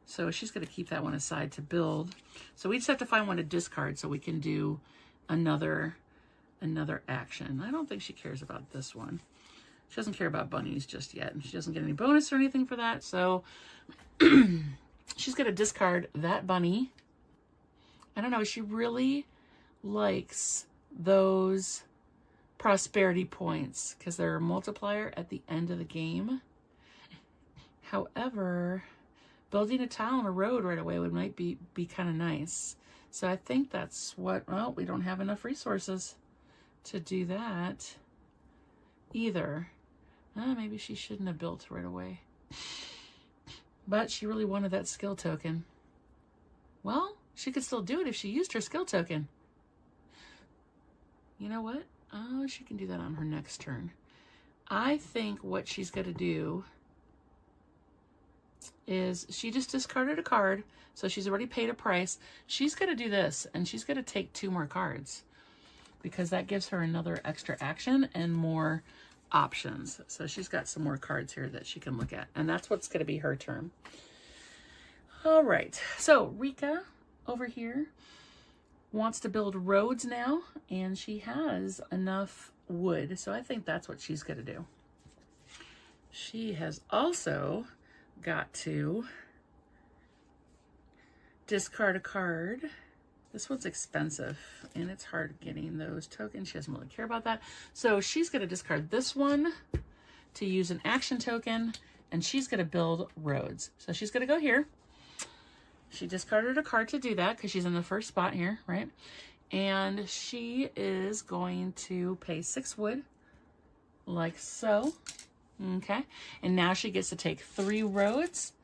S2: So she's going to keep that one aside to build. So we just have to find one to discard so we can do another action. I don't think she cares about this one. She doesn't care about bunnies just yet. She doesn't get any bonus or anything for that. So she's going to discard that bunny. I don't know. She really likes those prosperity points because they're a multiplier at the end of the game. However, building a tile on a road right away might be kind of nice. So I think that's what, well, we don't have enough resources to do that either. Maybe she shouldn't have built right away. But she really wanted that skill token. Well, she could still do it if she used her skill token. You know what? Oh, she can do that on her next turn. I think what she's going to do is she just discarded a card, so she's already paid a price. She's going to do this, and she's going to take 2 more cards because that gives her another extra action and more options. So she's got some more cards here that she can look at, and that's what's going to be her turn. All right, so Rika over here wants to build roads now, and she has enough wood, so I think that's what she's going to do. She has also got to discard a card. This one's expensive, and it's hard getting those tokens. She doesn't really care about that. So she's going to discard this one to use an action token, and she's going to build roads. So she's going to go here. She discarded a card to do that because she's in the first spot here, right? And she is going to pay 6 wood, like so. Okay. And now she gets to take 3 roads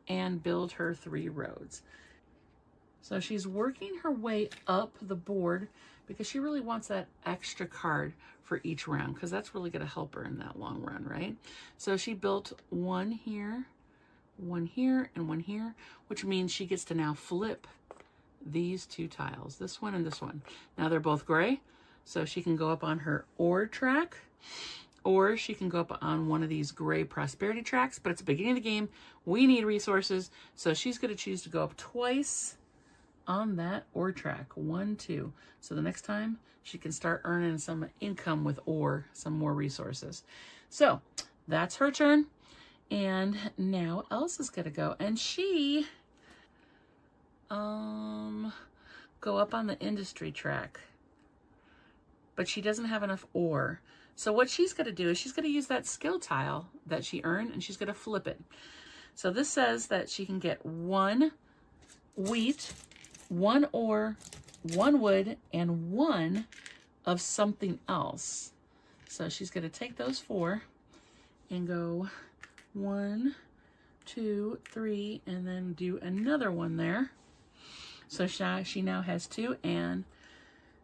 S2: and build her 3 roads. So she's working her way up the board because she really wants that extra card for each round, because that's really going to help her in that long run, right? So she built 1 here, 1 here, and 1 here, which means she gets to now flip these 2 tiles, this one and this one. Now they're both gray, so she can go up on her ore track, or she can go up on one of these gray prosperity tracks, but it's the beginning of the game. We need resources, so she's going to choose to go up twice on that ore track, 1, 2. So the next time she can start earning some income with ore, some more resources. So that's her turn. And now Elsa's gonna go, and she go up on the industry track, but she doesn't have enough ore. So what she's gonna do is she's gonna use that skill tile that she earned, and she's gonna flip it. So this says that she can get 1 wheat, 1 ore, 1 wood, and 1 of something else. So she's going to take those 4 and go 1, 2, 3, and then do another one there. So she now has 2, and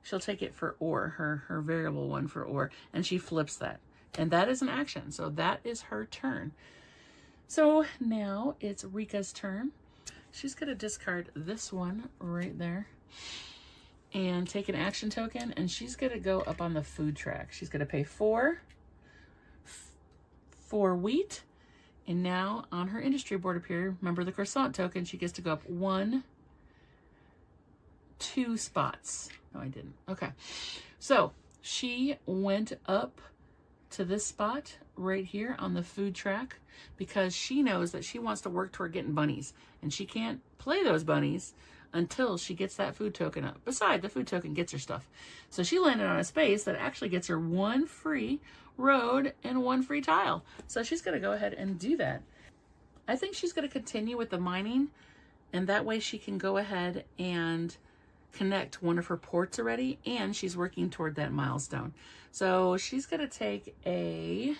S2: she'll take it for ore, her variable one for ore, and she flips that. And that is an action. So that is her turn. So now it's Rika's turn. She's going to discard this one right there and take an action token, and she's going to go up on the food track. She's going to pay 4 for wheat, and now on her industry board up here, remember the croissant token, she gets to go up 1, 2 spots. No, I didn't. Okay. So she went up to this spot right here on the food track because she knows that she wants to work toward getting bunnies, and she can't play those bunnies until she gets that food token up. Besides, the food token gets her stuff. So she landed on a space that actually gets her 1 free road and 1 free tile. So she's going to go ahead and do that. I think she's going to continue with the mining, and that way she can go ahead and connect one of her ports already, and she's working toward that milestone. So she's going to take a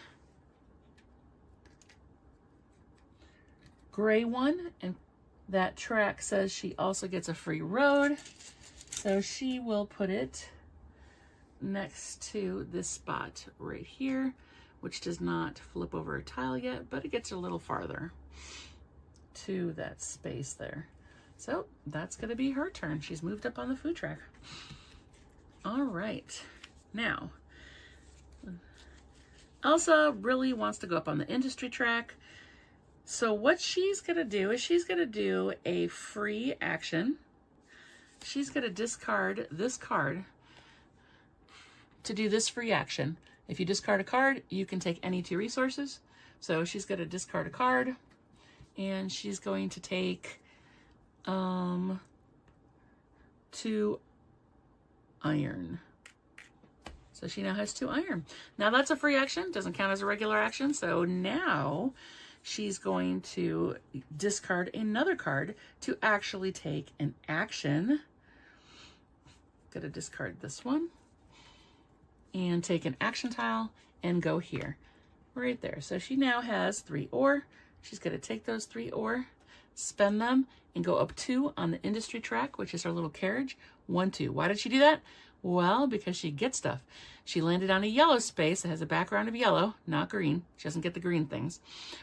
S2: gray one, and that track says she also gets a free road. So she will put it next to this spot right here, which does not flip over a tile yet, but it gets her a little farther to that space there. So that's going to be her turn. She's moved up on the food track. All right. Now, Elsa really wants to go up on the industry track. So what she's going to do is she's going to do a free action. She's going to discard this card to do this free action. If you discard a card, you can take any 2 resources. So she's going to discard a card, and she's going to take 2 iron. So she now has 2 iron. Now that's a free action, doesn't count as a regular action. So now she's going to discard another card to actually take an action. Gonna discard this one and take an action tile and go here, right there. So she now has 3 ore. She's gonna take those 3 ore, spend them, and go up 2 on the industry track, which is our little carriage. 1, 2. Why did she do that? Well, because she gets stuff. She landed on a yellow space that has a background of yellow, not green. She doesn't get the green things,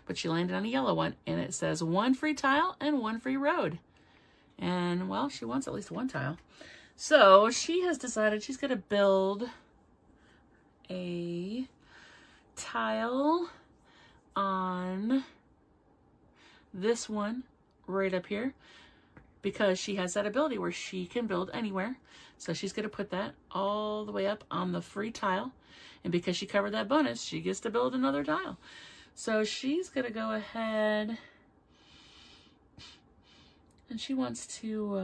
S2: but she landed on a yellow one, and it says 1 free tile and 1 free road. And well, she wants at least 1 tile. So she has decided she's going to build a tile on this one right up here, because she has that ability where she can build anywhere. So she's going to put that all the way up on the free tile. And because she covered that bonus, she gets to build another tile. So she's going to go ahead, and she wants to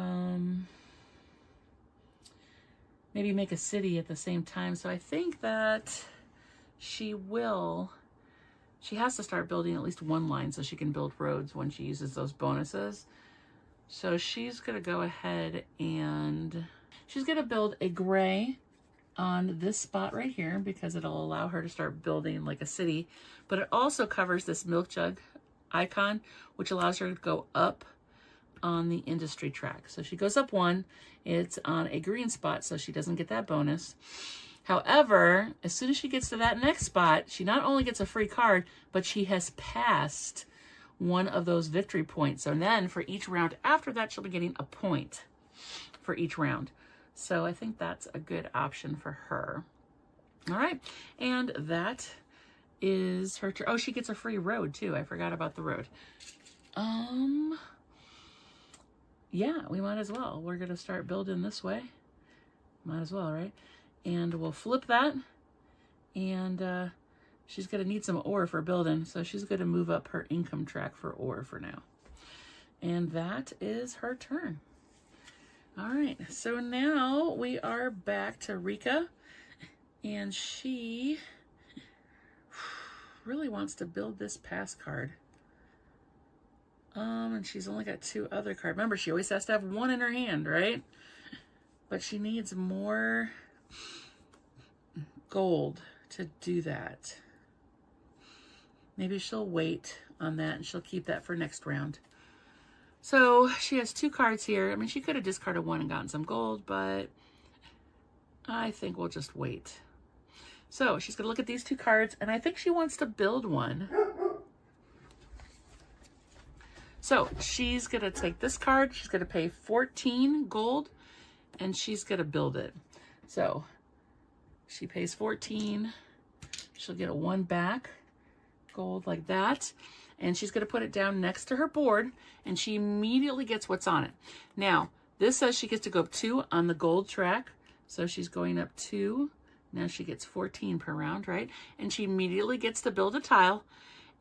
S2: maybe make a city at the same time. So I think that she has to start building at least 1 line so she can build roads when she uses those bonuses. So she's going to go ahead and she's going to build a gray on this spot right here because it'll allow her to start building like a city, but it also covers this milk jug icon, which allows her to go up on the industry track. So she goes up one, it's on a green spot, so she doesn't get that bonus. However, as soon as she gets to that next spot, she not only gets a free card, but she has passed one of those victory points. So then for each round after that, she'll be getting a point for each round. So I think that's a good option for her. All right, and that is her turn. Oh, she gets a free road too. I forgot about the road. Yeah, we might as well. We're gonna start building this way. Might as well, right? And we'll flip that, and she's gonna need some ore for building, so she's gonna move up her income track for ore for now. And that is her turn. All right, so now we are back to Rika, and she really wants to build this pass card. And she's only got 2 other cards. Remember, she always has to have 1 in her hand, right? But she needs more gold to do that. Maybe she'll wait on that and she'll keep that for next round. So she has 2 cards here. I mean, she could have discarded 1 and gotten some gold, but I think we'll just wait. So she's gonna look at these 2 cards, and I think she wants to build one. So she's gonna take this card, she's gonna pay 14 gold, and she's gonna build it. So she pays 14, she'll get a 1 back, gold like that, and she's gonna put it down next to her board, and she immediately gets what's on it. Now, this says she gets to go up 2 on the gold track, so she's going up 2. Now she gets 14 per round, right? And she immediately gets to build a tile,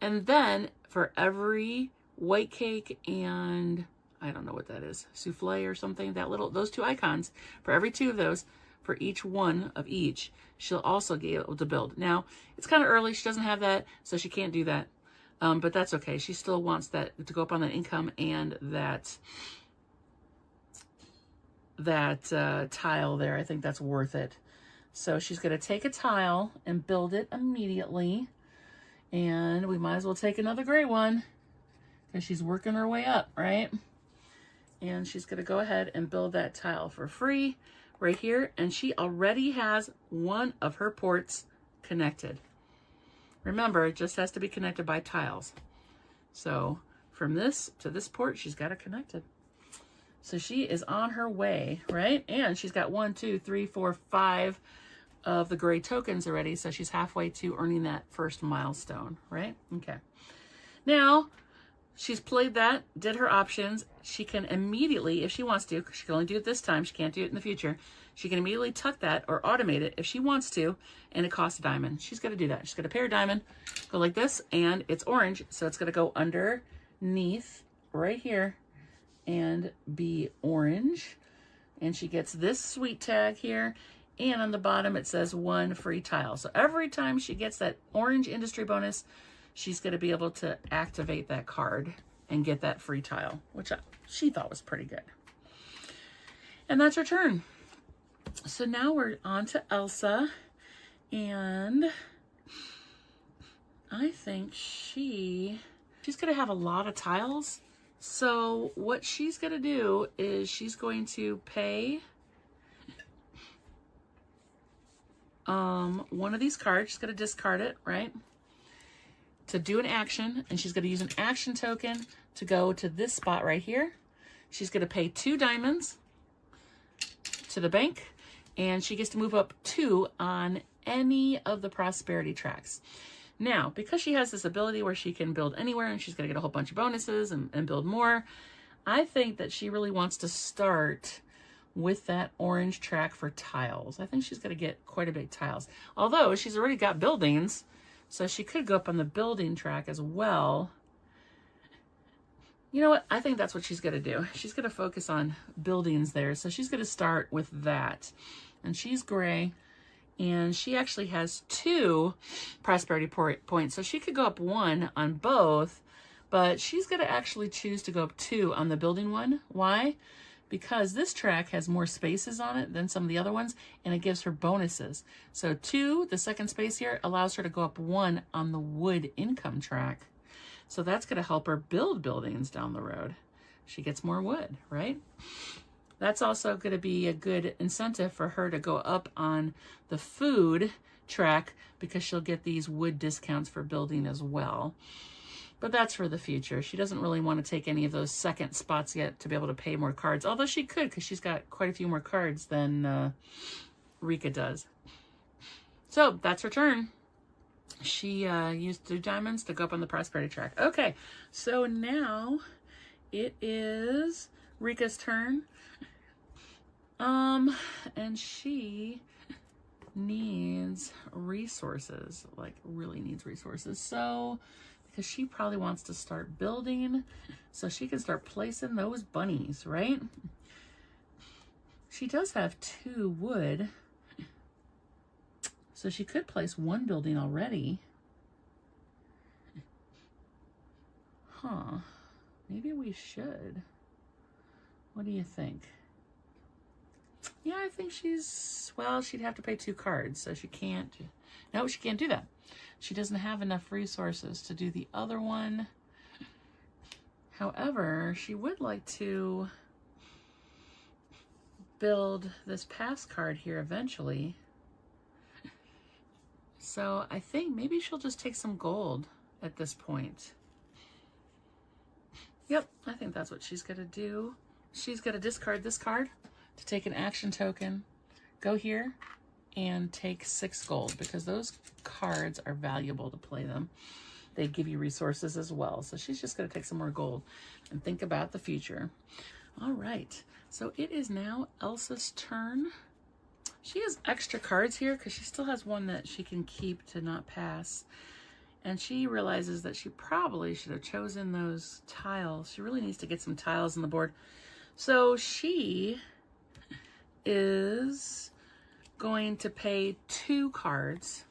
S2: and then for every white cake and I don't know what that is, souffle or something, those 2 icons, for every 2 of those, for each 1 of each, she'll also get able to build. Now, it's kind of early, she doesn't have that, so she can't do that, but that's okay. She still wants that to go up on that income and that tile there. I think that's worth it. So she's gonna take a tile and build it immediately, and we might as well take another gray one, because she's working her way up, right? And she's gonna go ahead and build that tile for free right here. And she already has 1 of her ports connected. Remember, it just has to be connected by tiles. So from this to this port, she's got it connected. So she is on her way, right? And she's got 1, 2, 3, 4, 5 of the gray tokens already. So she's halfway to earning that first milestone, right? Okay. Now, she's played that, did her options. She can immediately, if she wants to, she can only do it this time, she can't do it in the future, she can immediately tuck that or automate it if she wants to, and it costs a diamond. She's going to do that. She's going to pay her diamond, go like this, and it's orange, so it's going to go underneath right here and be orange. And she gets this sweet tag here, and on the bottom it says 1 free tile. So every time she gets that orange industry bonus, she's going to be able to activate that card and get that free tile, which she thought was pretty good. And that's her turn. So now we're on to Elsa, and I think she's going to have a lot of tiles. So what she's going to do is she's going to pay 1 of these cards. She's going to discard it, right, to do an action, and she's going to use an action token to go to this spot right here. She's going to pay 2 diamonds to the bank, and she gets to move up 2 on any of the prosperity tracks. Now, because she has this ability where she can build anywhere and she's going to get a whole bunch of bonuses and build more, I think that she really wants to start with that orange track for tiles. I think she's going to get quite a big tiles. Although she's already got buildings, so she could go up on the building track as well. You know what? I think that's what she's going to do. She's going to focus on buildings there. So she's going to start with that. And she's gray. And she actually has 2 prosperity points. So she could go up 1 on both. But she's going to actually choose to go up 2 on the building one. Why? Because this track has more spaces on it than some of the other ones. And it gives her bonuses. So 2, the second space here, allows her to go up 1 on the wood income track. So that's going to help her build buildings down the road. She gets more wood, right? That's also going to be a good incentive for her to go up on the food track because she'll get these wood discounts for building as well. But that's for the future. She doesn't really want to take any of those second spots yet to be able to pay more cards, although she could because she's got quite a few more cards than Rika does. So that's her turn. She used 2 diamonds to go up on the prosperity track. Okay, so now it is Rika's turn. And she needs resources, like really needs resources. So, because she probably wants to start building so she can start placing those bunnies, right? She does have 2 wood. So she could place 1 building already. Huh. Maybe we should. What do you think? Yeah, I think well, she'd have to pay 2 cards, so she can't. No, she can't do that. She doesn't have enough resources to do the other one. However, she would like to build this pass card here eventually. So I think maybe she'll just take some gold at this point. Yep, I think that's what she's going to do. She's going to discard this card to take an action token, go here, and take 6 gold because those cards are valuable to play them. They give you resources as well. So she's just going to take some more gold and think about the future. All right, so it is now Elsa's turn. She has extra cards here because she still has 1 that she can keep to not pass. And she realizes that she probably should have chosen those tiles. She really needs to get some tiles on the board. So she is going to pay 2 cards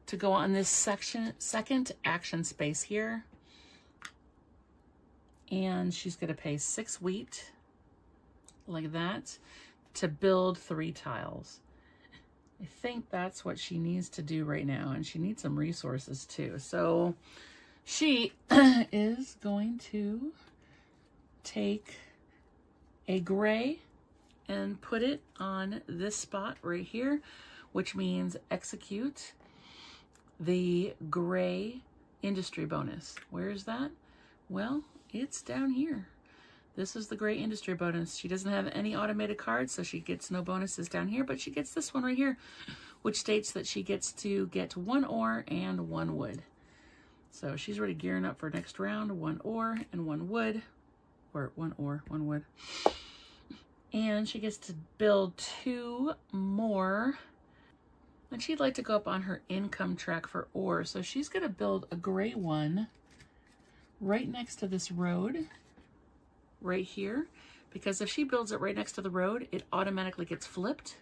S2: to go on this second action space here. And she's going to pay 6 wheat, like that, to build 3 tiles. I think that's what she needs to do right now, and she needs some resources too. So she is going to take a gray and put it on this spot right here, which means execute the gray industry bonus. Where is that? Well, it's down here. This is the gray industry bonus. She doesn't have any automated cards, so she gets no bonuses down here, but she gets this one right here, which states that she gets to get 1 ore and 1 wood. So she's already gearing up for next round. 1 ore and 1 wood, or 1 ore, 1 wood. And she gets to build 2 more. And she'd like to go up on her income track for ore. So she's going to build a gray one right next to this road right here. Because if she builds it right next to the road, it automatically gets flipped.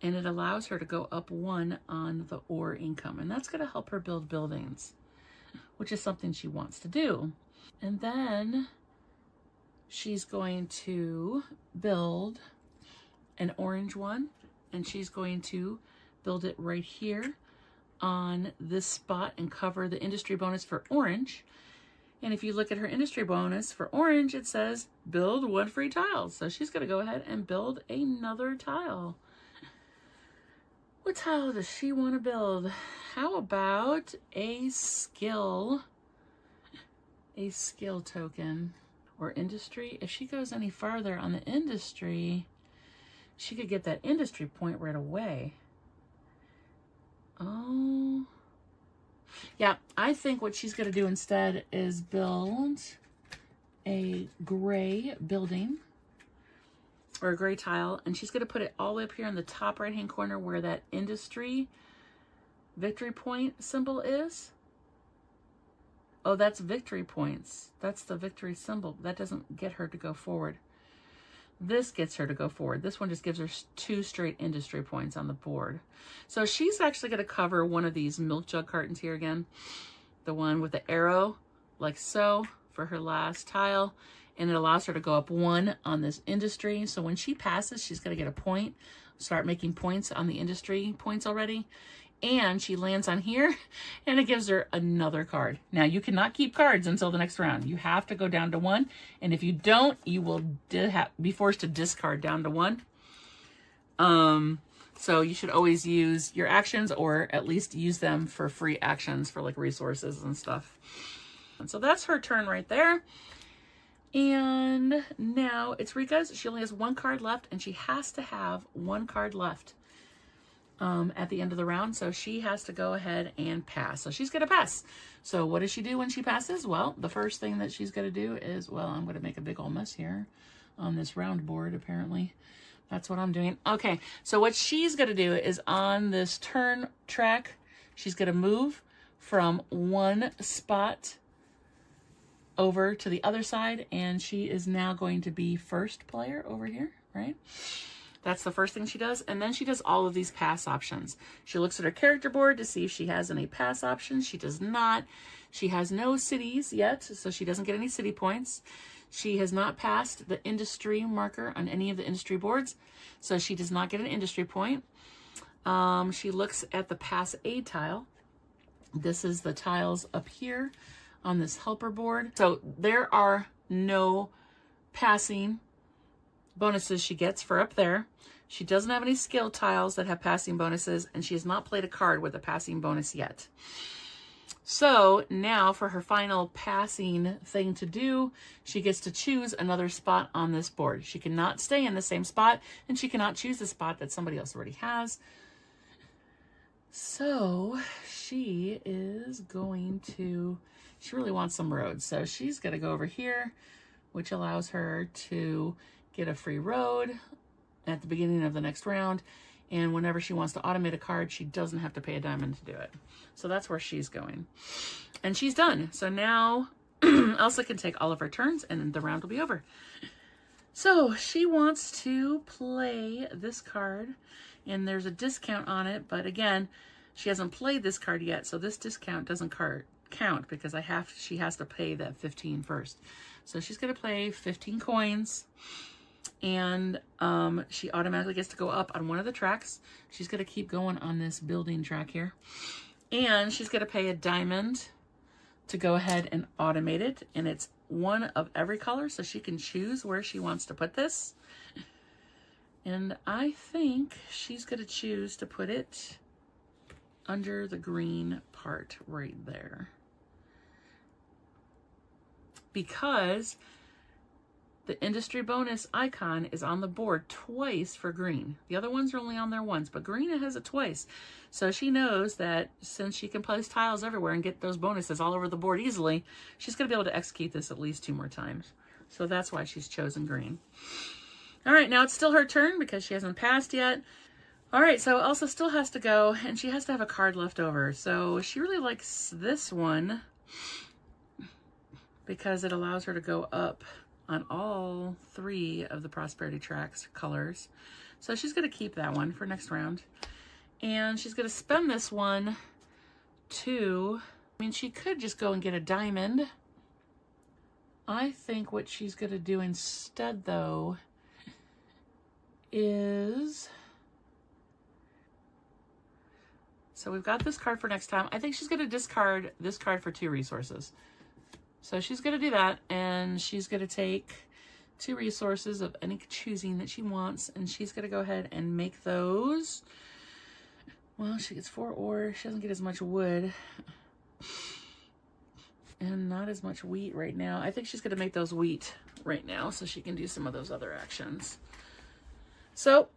S2: And it allows her to go up 1 on the ore income. And that's going to help her build buildings, which is something she wants to do. And then she's going to build an orange one, and she's going to build it right here on this spot and cover the industry bonus for orange. And if you look at her industry bonus for orange, it says build 1 free tile. So she's going to go ahead and build another tile. What tile does she want to build? How about a skill token? Or industry. If she goes any farther on the industry, she could get that industry point right away. Oh. Yeah, I think what she's going to do instead is build a gray building or a gray tile, and she's going to put it all the way up here in the top right hand corner where that industry victory point symbol is. Oh, that's victory points. That's the victory symbol. That doesn't get her to go forward. This gets her to go forward. This one just gives her 2 straight industry points on the board. So she's actually going to cover one of these milk jug cartons here again. The one with the arrow, like so, for her last tile. And it allows her to go up 1 on this industry. So when she passes, she's going to get a point. Start making points on the industry points already. and she lands on here, and it gives her another card. Now, you cannot keep cards until the next round. You have to go down to 1, and if you don't, you will be forced to discard down to 1. So you should always use your actions, or at least use them for free actions for like resources and stuff. And so that's her turn right there. And now it's Rika's. She only has 1 card left, and she has to have 1 card left at the end of the round. So she has to go ahead and pass. So she's going to pass. So what does she do when she passes? Well, the first thing that she's going to do is, well, I'm going to make a big old mess here on this round board, apparently. That's what I'm doing. Okay, so what she's going to do is on this turn track, she's going to move from 1 spot over to the other side, and she is now going to be first player over here, right? That's the first thing she does. And then she does all of these pass options. She looks at her character board to see if she has any pass options. She does not. She has no cities yet, so she doesn't get any city points. She has not passed the industry marker on any of the industry boards, so she does not get an industry point. She looks at the pass aid tile. This is the tiles up here on this helper board. So there are no passing bonuses she gets for up there. She doesn't have any skill tiles that have passing bonuses, and she has not played a card with a passing bonus yet. So now for her final passing thing to do, she gets to choose another spot on this board. She cannot stay in the same spot, and she cannot choose the spot that somebody else already has. So she is going to, she really wants some roads. So she's going to go over here, which allows her to get a free road at the beginning of the next round. And whenever she wants to automate a card, she doesn't have to pay a diamond to do it. So that's where she's going. And she's done. So now Elsa can take all of her turns, and the round will be over. So she wants to play this card, and there's a discount on it. But again, she hasn't played this card yet, so this discount doesn't count because she has to pay that 15 first. So she's going to play 15 coins. And she automatically gets to go up on one of the tracks. She's going to keep going on this building track here. And she's going to pay a diamond to go ahead and automate it. And it's one of every color, so she can choose where she wants to put this. And I think she's going to choose to put it under the green part right there. Because the industry bonus icon is on the board twice for green. The other ones are only on there once, but green has it twice. So she knows that since she can place tiles everywhere and get those bonuses all over the board easily, she's going to be able to execute this at least 2 more times. So that's why she's chosen green. All right, now it's still her turn because she hasn't passed yet. All right, so Elsa still has to go, and she has to have a card left over. So she really likes this one because it allows her to go up on all 3 of the prosperity tracks colors. So she's going to keep that one for next round. And she's going to spend this one to, I mean, she could just go and get a diamond. I think what she's going to do instead, though, is, so we've got this card for next time. I think she's going to discard this card for 2 resources. So she's going to do that, and she's going to take 2 resources of any choosing that she wants, and she's going to go ahead and make those. Well, she gets 4 ore. She doesn't get as much wood and not as much wheat right now. I think she's going to make those wheat right now so she can do some of those other actions. So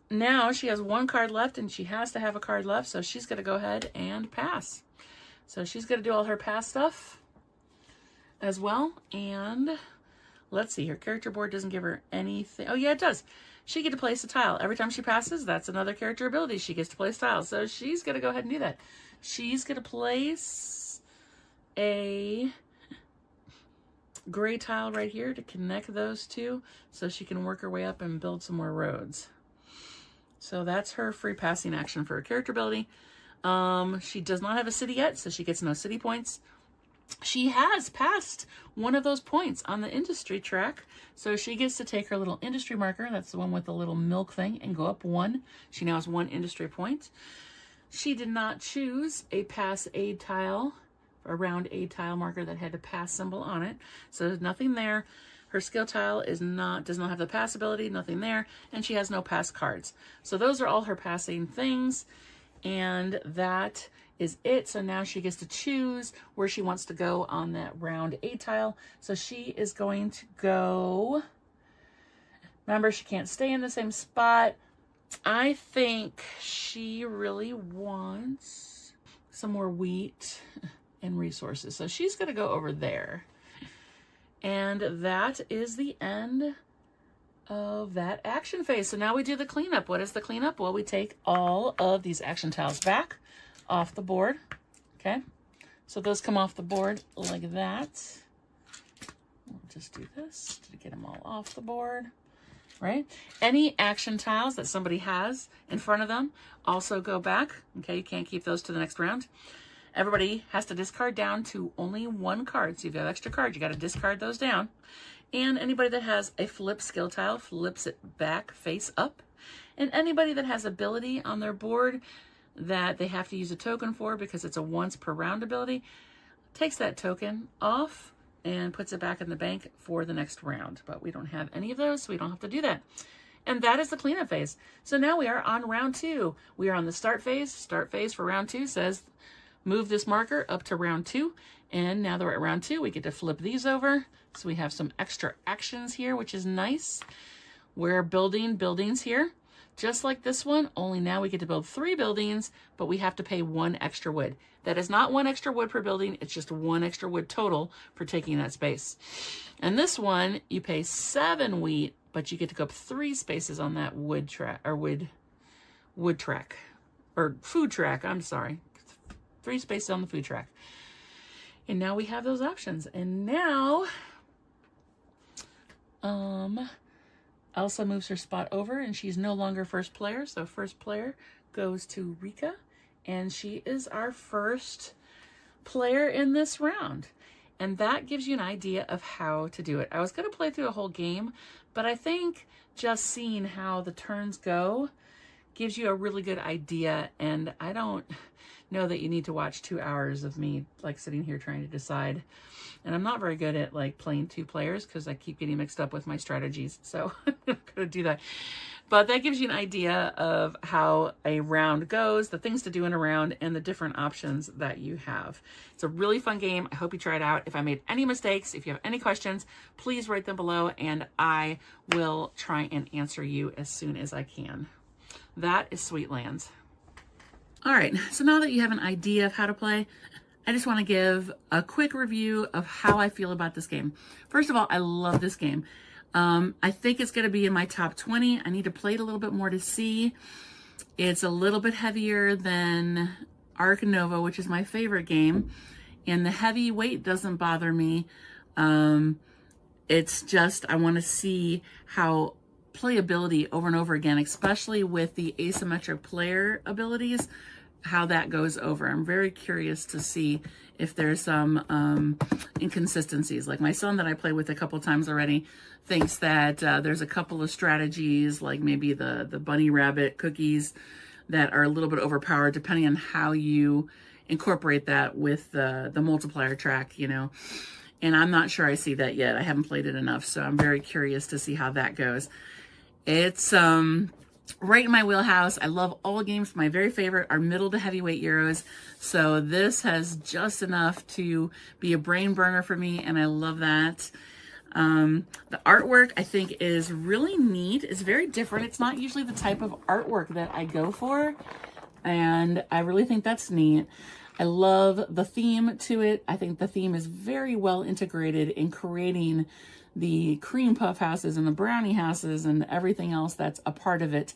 S2: now she has 1 card left, and she has to have a card left, so she's going to go ahead and pass. So she's going to do all her pass stuff as well. And let's see, her character board doesn't give her anything. Oh yeah, it does. She gets to place a tile. Every time she passes, that's another character ability. She gets to place tiles. So she's going to go ahead and do that. She's going to place a gray tile right here to connect those 2 so she can work her way up and build some more roads. So that's her free passing action for her character ability. She does not have a city yet, so she gets no city points. She has passed one of those points on the industry track, so she gets to take her little industry marker, that's the one with the little milk thing, and go up 1. She now has 1 industry point. She did not choose a pass aid tile, a round aid tile marker that had a pass symbol on it. So there's nothing there. Her skill tile does not have the pass ability, nothing there, and she has no pass cards. So those are all her passing things, and that is it. So now she gets to choose where she wants to go on that round aid tile. So she is going to go, remember, she can't stay in the same spot. I think she really wants some more wheat and resources. So she's going to go over there. And that is the end of that action phase. So now we do the cleanup. What is the cleanup? Well, we take all of these action tiles back off the board. Okay. So those come off the board like that. We'll just do this to get them all off the board. Right? Any action tiles that somebody has in front of them also go back. Okay, you can't keep those to the next round. Everybody has to discard down to only one card. So if you have extra cards, you got to discard those down. And anybody that has a flip skill tile flips it back face up. And anybody that has ability on their board that they have to use a token for because it's a once per round ability, takes that token off and puts it back in the bank for the next round. But we don't have any of those, so we don't have to do that. And that is the cleanup phase. So now we are on round 2. We are on the start phase. Start phase for round 2 says move this marker up to round 2. And now that we're at round 2, we get to flip these over. So we have some extra actions here, which is nice. We're building buildings here, just like this one, only now we get to build 3 buildings, but we have to pay 1 extra wood. That is not 1 extra wood per building, it's just 1 extra wood total for taking that space. And this one, you pay 7 wheat, but you get to go up 3 spaces on that wood track, or wood track, or food track, I'm sorry. 3 spaces on the food track. And now we have those options. And now, Elsa moves her spot over and she's no longer first player. So first player goes to Rika, and she is our first player in this round. And that gives you an idea of how to do it. I was going to play through the whole game, but I think just seeing how the turns go gives you a really good idea. And I don't know that you need to watch 2 hours of me like sitting here trying to decide. And I'm not very good at like playing 2 players because I keep getting mixed up with my strategies. So I'm not going to do that. But that gives you an idea of how a round goes, the things to do in a round, and the different options that you have. It's a really fun game. I hope you try it out. If I made any mistakes, if you have any questions, please write them below and I will try and answer you as soon as I can. That is Sweetlands. All right, so now that you have an idea of how to play, I just want to give a quick review of how I feel about this game. First of all, I love this game. I think it's going to be in my top 20. I need to play it a little bit more to see. It's a little bit heavier than Ark Nova, which is my favorite game. And the heavy weight doesn't bother me. It's just, I want to see how playability over and over again, especially with the asymmetric player abilities, how that goes over. I'm very curious to see if there's some inconsistencies. Like my son that I played with a couple times already thinks that there's a couple of strategies, like maybe the bunny rabbit cookies, that are a little bit overpowered depending on how you incorporate that with the multiplier track, you know. And I'm not sure I see that yet. I haven't played it enough, so I'm very curious to see how that goes. It's right in my wheelhouse. I love all games. My very favorite are middle to heavyweight Euros. So this has just enough to be a brain burner for me, and I love that. The artwork I think is really neat. It's very different. It's not usually the type of artwork that I go for, and I really think that's neat. I love the theme to it. I think the theme is very well integrated in creating the cream puff houses and the brownie houses and everything else that's a part of it.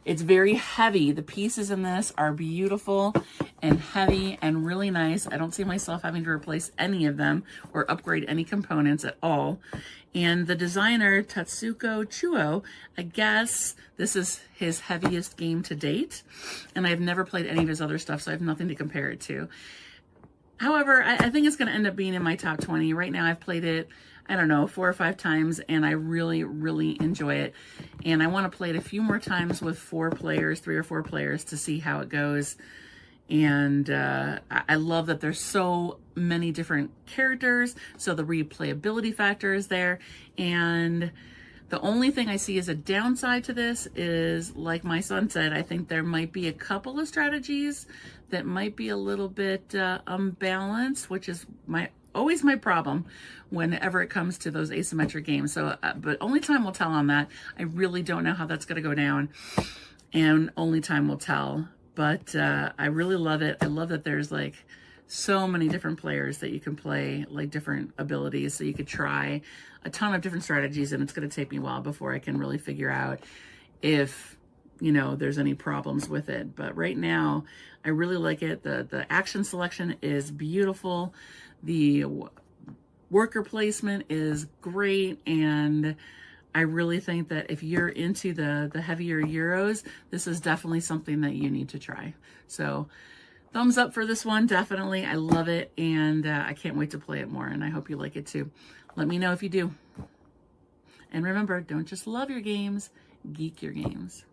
S2: It's very heavy. The pieces in this are beautiful and heavy and really nice. I don't see myself having to replace any of them or upgrade any components at all. And the designer, Tatsuko Chuo, I guess this is his heaviest game to date. And I've never played any of his other stuff, so I have nothing to compare it to. However, I think it's going to end up being in my top 20. Right now I've played it, I don't know, 4 or 5 times, and I really, really enjoy it. And I want to play it a few more times with 4 players, 3 or 4 players, to see how it goes. And I love that there's so many different characters, so the replayability factor is there. And the only thing I see as a downside to this is, like my son said, I think there might be a couple of strategies that might be a little bit unbalanced, which is always my problem whenever it comes to those asymmetric games. So, but only time will tell on that. I really don't know how that's going to go down, and only time will tell. But I really love it. I love that there's like so many different players that you can play, like different abilities. So you could try a ton of different strategies, and it's going to take me a while before I can really figure out if, you know, there's any problems with it. But right now, I really like it. The action selection is beautiful. The worker placement is great, and I really think that if you're into the heavier Euros, this is definitely something that you need to try. So thumbs up for this one, definitely. I love it, and I can't wait to play it more, and I hope you like it too. Let me know if you do. And remember, don't just love your games, geek your games.